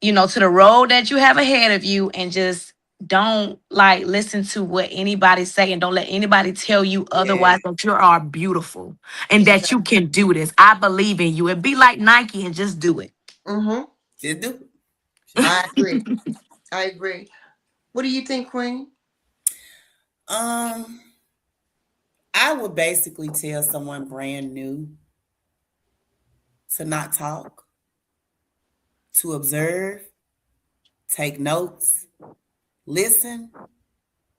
to the road that you have ahead of you, and just don't like listen to what anybody's saying. Don't let anybody tell you Yeah, otherwise, that you are beautiful and that you Exactly. can do this. I believe in you. And be like Nike and just do it. Mm-hmm. just do it. Just do I agree. I agree. What do you think, Queen? it. I would basically tell someone brand new to not talk, to observe, take notes, listen,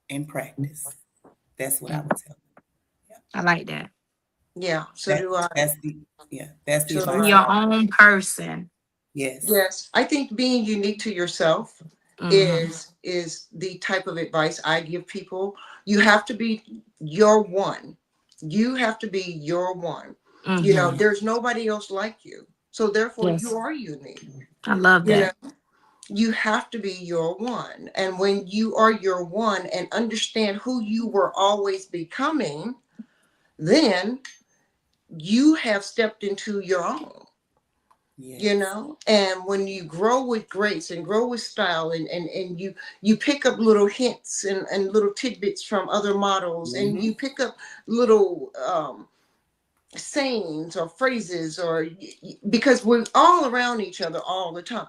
and practice. That's what I would tell them. Yeah. I like that. Yeah, so That do I. that's the So Be do advice I. I your would give. own person. Yes. Yes, I think being unique to yourself Hmm. is the type of advice I give people. You have to be your one. You have to be your one. Hmm. There's nobody else like you. So therefore you Yes. are unique. I love You know, that. you have to be your one. And when you are your one and understand who you were always becoming, then you have stepped into your own. You Yes. know, and when you grow with grace and grow with style, and you pick up little hints and little tidbits from other models, and Mm-hmm. you pick up little sayings or phrases, or because we're all around each other all the time,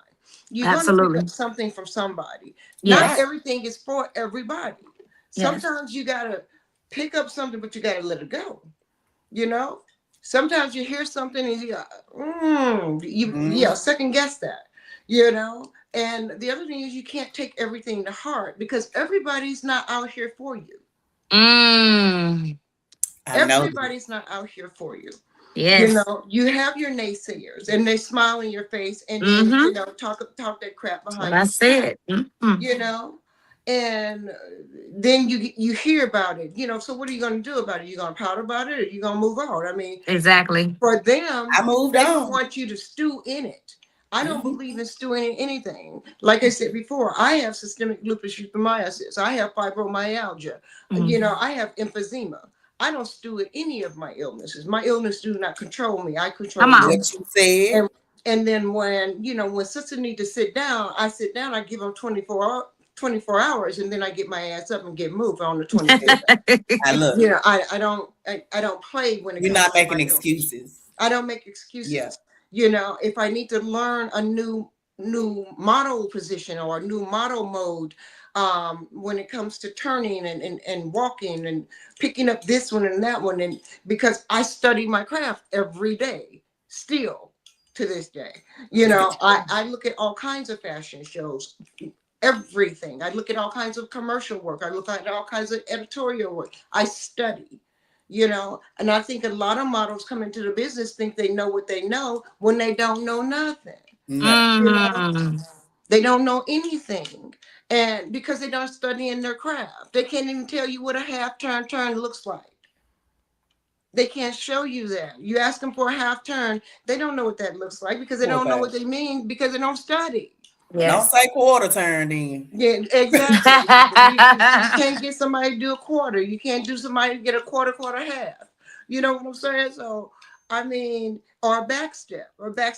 you're going to pick up Absolutely. something from somebody. Not Yes. Right. everything is for everybody. Yes. Sometimes you got to pick up something, but you got to let it go. You know, sometimes you hear something and you, Mm-hmm. second guess that. You know, and the other thing is you can't take everything to heart because everybody's not out here for you. Mm. I know that. Everybody's not out here for you. You Yes. know, you have your naysayers and they smile in your face and then, Mm-hmm. talk that crap That's what behind I your back, said. Mm-hmm. you know, and then you hear about it, so what are you going to do about it? You're going to pout about it, or you going to move on? I mean, Exactly. for them, I moved they don't on. want you to stew in it. I don't Mm-hmm. believe in stewing in anything. Like I said before, I have systemic lupus erythematosus. I have fibromyalgia. Mm-hmm. I have emphysema. I don't stew in any of my illnesses. My illness do not control me. I control Come me. on. What you said. And then when sister need to sit down, I sit down. I give them 24 hours, and then I get my ass up and get moved on the 25th. I look. I don't play when it You're comes not to my making illness. excuses. I don't make Yeah. excuses. If I need to learn a new model position or a new model mode, when it comes to turning and walking and picking up this one and that one, and because I study my craft every day, still to this day. Look at you. I look at all kinds of fashion shows, everything. I look at all kinds of commercial work. I look at all kinds of editorial work. I study, and I think a lot of models come into the business think they know what they know when they don't know nothing. Nothing. You know, Mm. they don't know anything. And because they don't study in their craft, they can't even tell you what a half turn looks like. They can't show you that. You ask them for a half turn, they don't know what that looks like because they Poor don't know baby. what they mean because they don't study. Don't Yes. say quarter turn then. Yeah, exactly. You can't get somebody to do a quarter. You can't do somebody to get a quarter half. You know what I'm saying? So, I mean, or a back step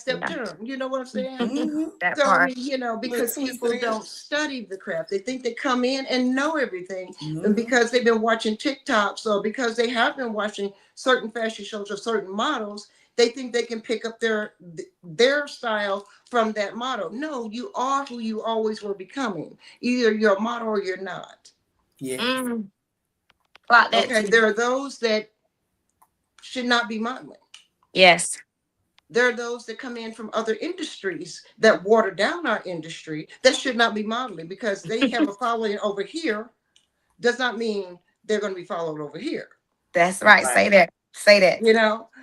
Yeah. turn. You know what I'm saying? Mm-hmm. That So, I part. mean, Little because twisted people in. don't study the craft, they think they come in and know everything. And Mm-hmm. because they've been watching TikToks, or because they have been watching certain fashion shows or certain models, they think they can pick up their style from that model. No, you are who you always were becoming. Either you're a model or you're not. Yes. Mm. Clock that Okay, too. there are those that should not be modeling. Yes. There are those that come in from other industries that water down our industry that should not be modeling because they have a following over here. Does not mean they're going to be followed over here. That's right. Right. Say that. Say that.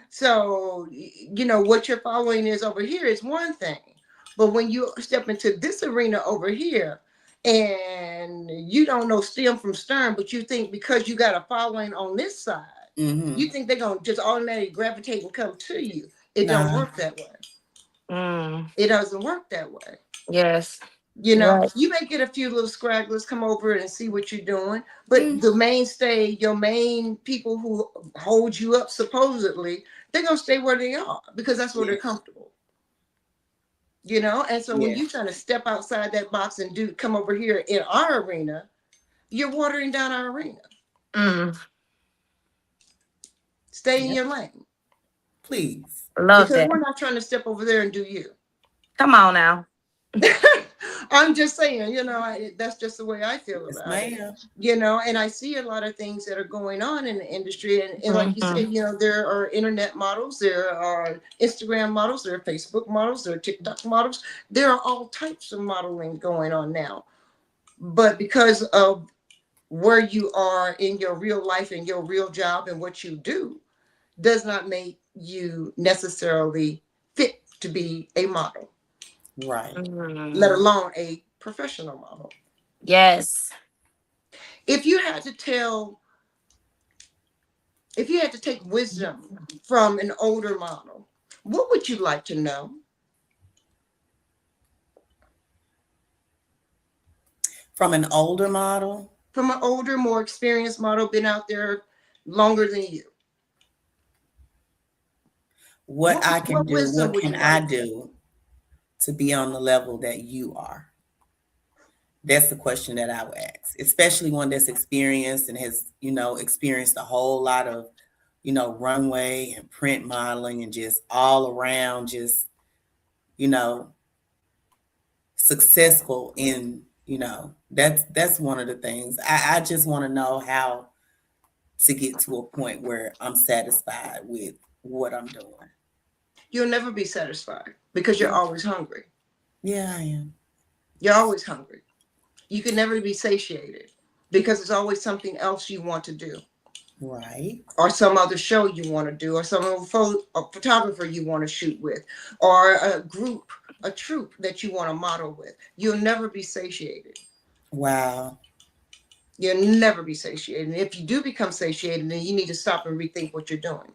So what your following is over here is one thing, but when you step into this arena over here and you don't know stem from stern, but you think because you got a following on this side, Mm-hmm. you think they're going to just automatically gravitate and come to you. It don't Nah. work that way. Mm. It doesn't work that way. Yes. Right. You may get a few little scragglers come over and see what you're doing, but Mm. the mainstay, your main people who hold you up supposedly, they're gonna stay where they are because that's where they're Yes. comfortable. And so when Yes. you're trying to step outside that box and come over here in our arena, you're watering down our arena. Mm. Stay in Yep. your lane Please. Love because that. we're not trying to step over there and do you. Come on now. I'm just saying, that's just the way I feel Yes, about it. ma'am. And I see a lot of things that are going on in the industry. And like you Mm-hmm. said, there are internet models, there are Instagram models, there are Facebook models, there are TikTok models. There are all types of modeling going on now. But because of where you are in your real life and your real job and what you do, does not make you necessarily fit to be a model, Right. let Mm. alone a professional model. Yes. If you had to tell, if you had to take wisdom from an older model, what would you like to know? From an older model. From an older, more experienced model, been out there longer than you. what I can What do, wisdom what would can you I like to? do to be on the level that you are? That's the question that I would ask, especially one that's experienced and has, experienced a whole lot of, runway and print modeling and just all around, just, you know, successful in, that's one of the things. I just want to know how to get to a point where I'm satisfied with what I'm doing. You'll never be satisfied because you're Yeah, always hungry. yeah, I am. You're always hungry. You can never be satiated because there's always something else you want to do, Right, or some other show you want to do, or a photographer you want to shoot with, or a group, a troupe that you want to model with. You'll never be satiated. wow, You'll never be satiated. And if you do become satiated, then you need to stop and rethink what you're doing.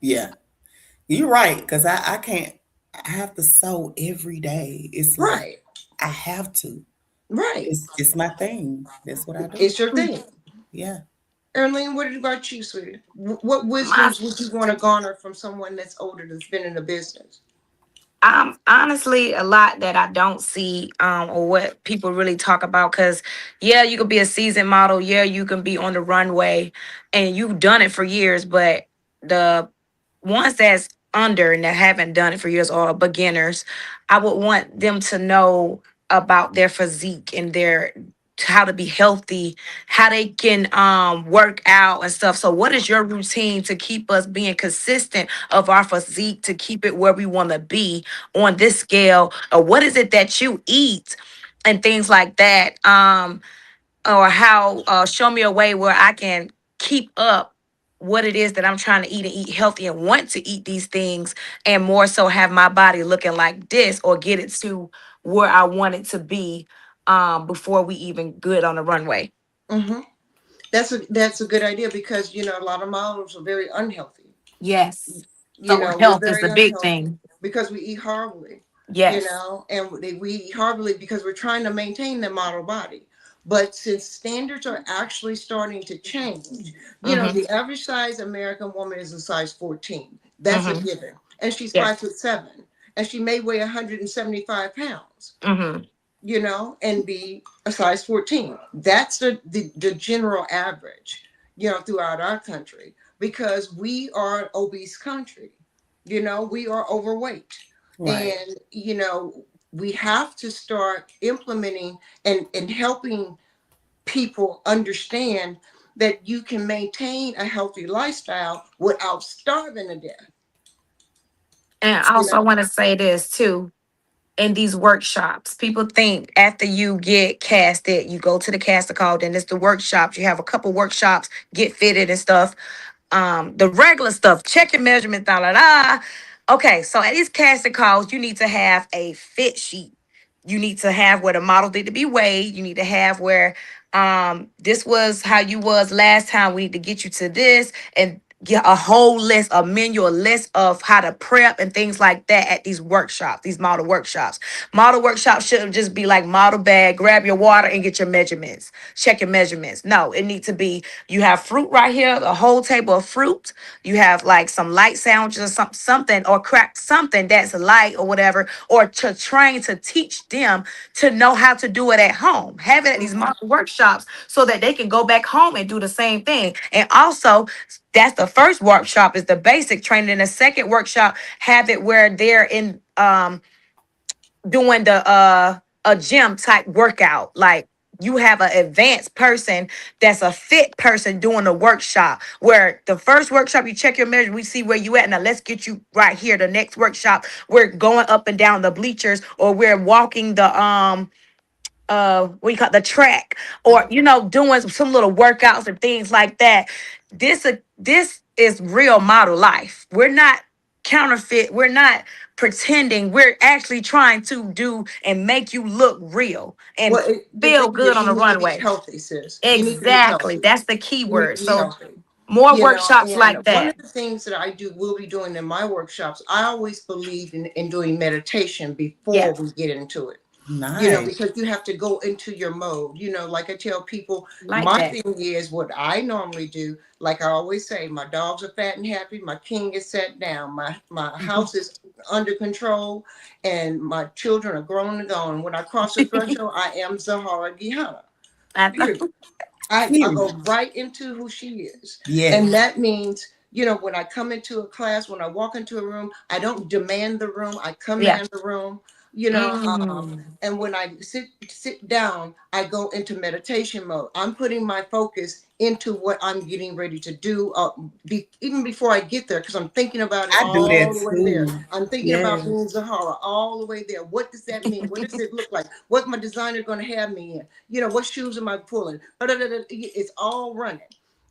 yeah. You're right, because I can't, I have to sew every day. It's like Right, I have to. right. It's my thing. That's what I do. It's your thing. Yeah. Earlene, what about you, sweetie? What My wisdoms would you want to garner from someone that's older that's been in the business? honestly a lot that I don't see or what people really talk about, because yeah, you could be a seasoned model, yeah, you can be on the runway and you've done it for years, but the ones that's under and that haven't done it for years or beginners, I would want them to know about their physique and their how to be healthy, how they can work out and stuff. So what is your routine to keep us being consistent of our physique, to keep it where we want to be on this scale? Or what is it that you eat and things like that? Or how show me a way where I can keep up what it is that I'm trying to eat and eat healthy and want to eat these things, and more so have my body looking like this or get it to where I want it to be before we even good on the runway. Hmm. That's a good idea because a lot of models are very unhealthy. Yes. So We're health is very the big unhealthy thing. because we eat horribly. Yes. And we eat horribly because we're trying to maintain the model body. But since standards are actually starting to change, Mm-hmm. the average size American woman is a size 14. That's a Mm-hmm. given. And she's Yes. 5'7", and she may weigh 175 pounds, Mm-hmm. and be a size 14. That's the general average, throughout our country because we are an obese country. We are overweight. Right. And, we have to start implementing and helping people understand that you can maintain a healthy lifestyle without starving to death, And you also, I know? want to say this too. In these workshops, people think after you get casted, you go to the casting call, then it's the workshops. You have a couple workshops, get fitted and stuff. The regular stuff, check your measurements, da da da. Okay, so at these casting calls, you need to have a fit sheet. You need to have where the model need to be weighed. You need to have where this was how you was last time. We need to get you to this and get a whole list, a menu, a list of how to prep and things like that at these workshops, these model workshops. Model workshops shouldn't just be like model bag, grab your water and get your measurements, check your measurements. No, it needs to be you have fruit right here, a whole table of fruit. You have like some light sandwiches or something, or crack something that's light or whatever, or to train to teach them to know how to do it at home. Have it at these Mhm. model workshops so that they can go back home and do the same thing. And also, that's the first workshop is the basic training. And the second workshop, have it where they're in doing the a gym type workout. Like you have an advanced person that's a fit person doing the workshop. Where the first workshop you check your measure, we see where you at. Now let's get you right here. The next workshop, we're going up and down the bleachers, or we're walking the what you call the track, or Mhm. doing some little workouts and things like that. This is real model life. We're not counterfeit, we're not pretending, we're actually trying to do and make you look real and The feel thing good is, on you the need to be runway. healthy, sis. You need to be Exactly, healthy. that's the key You need word. to be So healthy. more workshops And like one of that. the things that will be doing in my workshops, I always believe in doing meditation before Yes. we get into it. Nice. because you have to go into your mode. Like I tell people, Like my that. thing is what I normally do. Like I always say, my dogs are fat and happy. My king is sat down. My house is under control, and my children are grown and gone. When I cross the threshold, I am Zahara Gihana. I Period. I go Period. right into who she is. And Yes. that means, when I come into a class, when I walk into a room, I don't demand the room, I Yeah. command the room, Mm. and when I sit down, I go into meditation mode. I'm putting my focus into what I'm getting ready to do, even before I get there, because I'm thinking about it I do all that the way there. too. I'm thinking about Yes. being Zahara all the way there. What does that mean? What does it look like? What's my designer going to have me in? What shoes am I pulling? It's all running,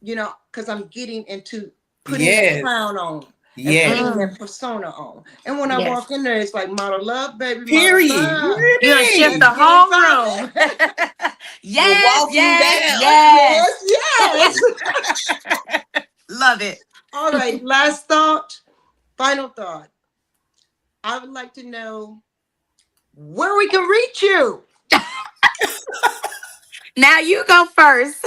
because I'm getting into putting that Yes. crown on and Yes. putting Mm. that persona on. And when I Yes. walk in there, it's like model love, baby, model Period. love. Hear You're gonna shift Let's the me? get it whole room. poppin'. We'll Yes, walk you yes, down. yes. Yes. Love it. All right, last thought, final thought. I would like to know where we can reach you. Now you go first.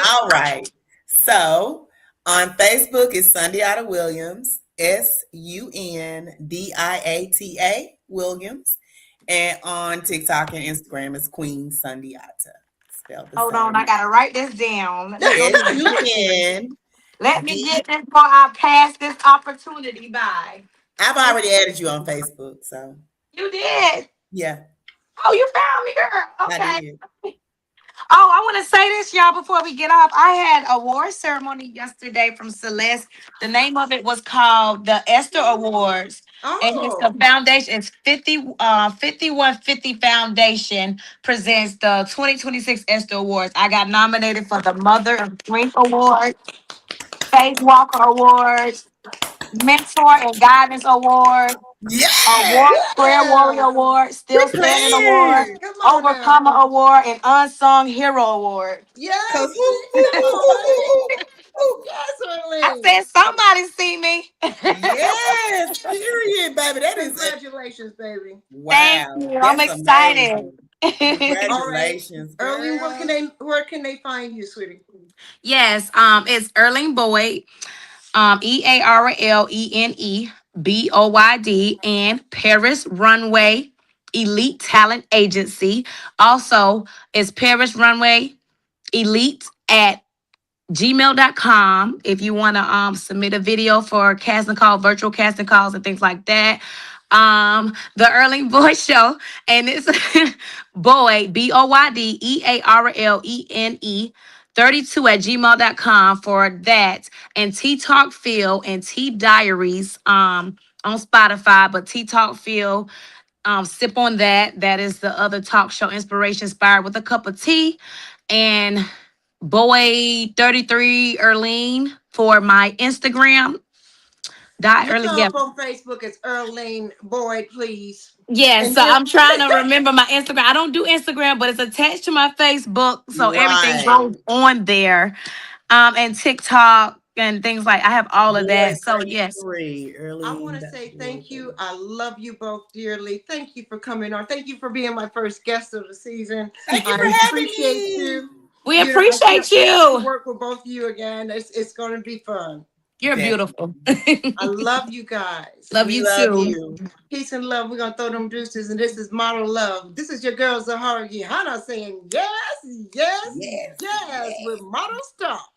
All right. So on Facebook it's Sundiata Williams, Sundiata Williams. And on TikTok and Instagram it's Queen Sundiata. Spelled the Hold on, I same. gotta write this down. Let me go Yes, to the you picture. can. Let me D get this before I pass this opportunity by. I've already added you on Facebook, so You did. yeah, Oh, you found me, girl. I Okay. did. Oh, I want to say this, y'all, before we get off. I had a award ceremony yesterday from Celeste. The name of it was called the Esther Awards. And it's the Oh, foundation. It's 5150 Foundation presents the 2026 Esther Awards. I got nominated for the Mother of Strength Award, Faith Walker Award, Mentor and Guidance Award, Yes, Award, Prayer Warrior yeah. Award, Still we're Standing Award, playing. Come on now. Overcomer Award, and Unsung Hero Award. Yes, Cause who, come on, honey. who. Yes, I Earlene. said somebody see me. Yes, period, baby. That is a Congratulations, baby. Thank wow. you. I'm That's excited. amazing. All right. Congratulations, Earlene, girl. where can they find you, sweetie? Yes, it's Earlene Boyd, EARLENE and Paris Runway Elite Talent Agency. Also, it's Paris Runway Elite at gmail.com if you want to submit a video for casting call, virtual casting calls and things like that. The Earlene Boyd Show, and it's Boyd, BOYDEARLENE 32 at gmail.com for that. And Tea Talk Phil and Tea Diaries on Spotify, but Tea Talk Phil, sip on that. That is the other talk show inspiration inspired with a cup of tea. And Boy 33 Earlene for my Instagram. Dot Look Earlene. her Yeah. up on Facebook. It's Earlene Boyd, please. Yeah, And so then I'm trying to remember my Instagram. I don't do Instagram, but it's attached to my Facebook. So everything Right. goes on there. And TikTok and things like I have all of Boy that. So yes. 33 I early want in to the say thank you. morning. I love you both dearly. Thank you for coming on. Thank you for being my first guest of the season. Thank you I for having appreciate me. you. We I can't appreciate wait to you. work with both of you again. It's going to be fun. You're beautiful. Definitely. I love you guys. Love We you love too. you. Peace and love. We're going to throw them deuces. And this is Model Love. This is your girl, Zahara Gihana, saying yes, yes, Yes. yes Yes. with Modelz Talk.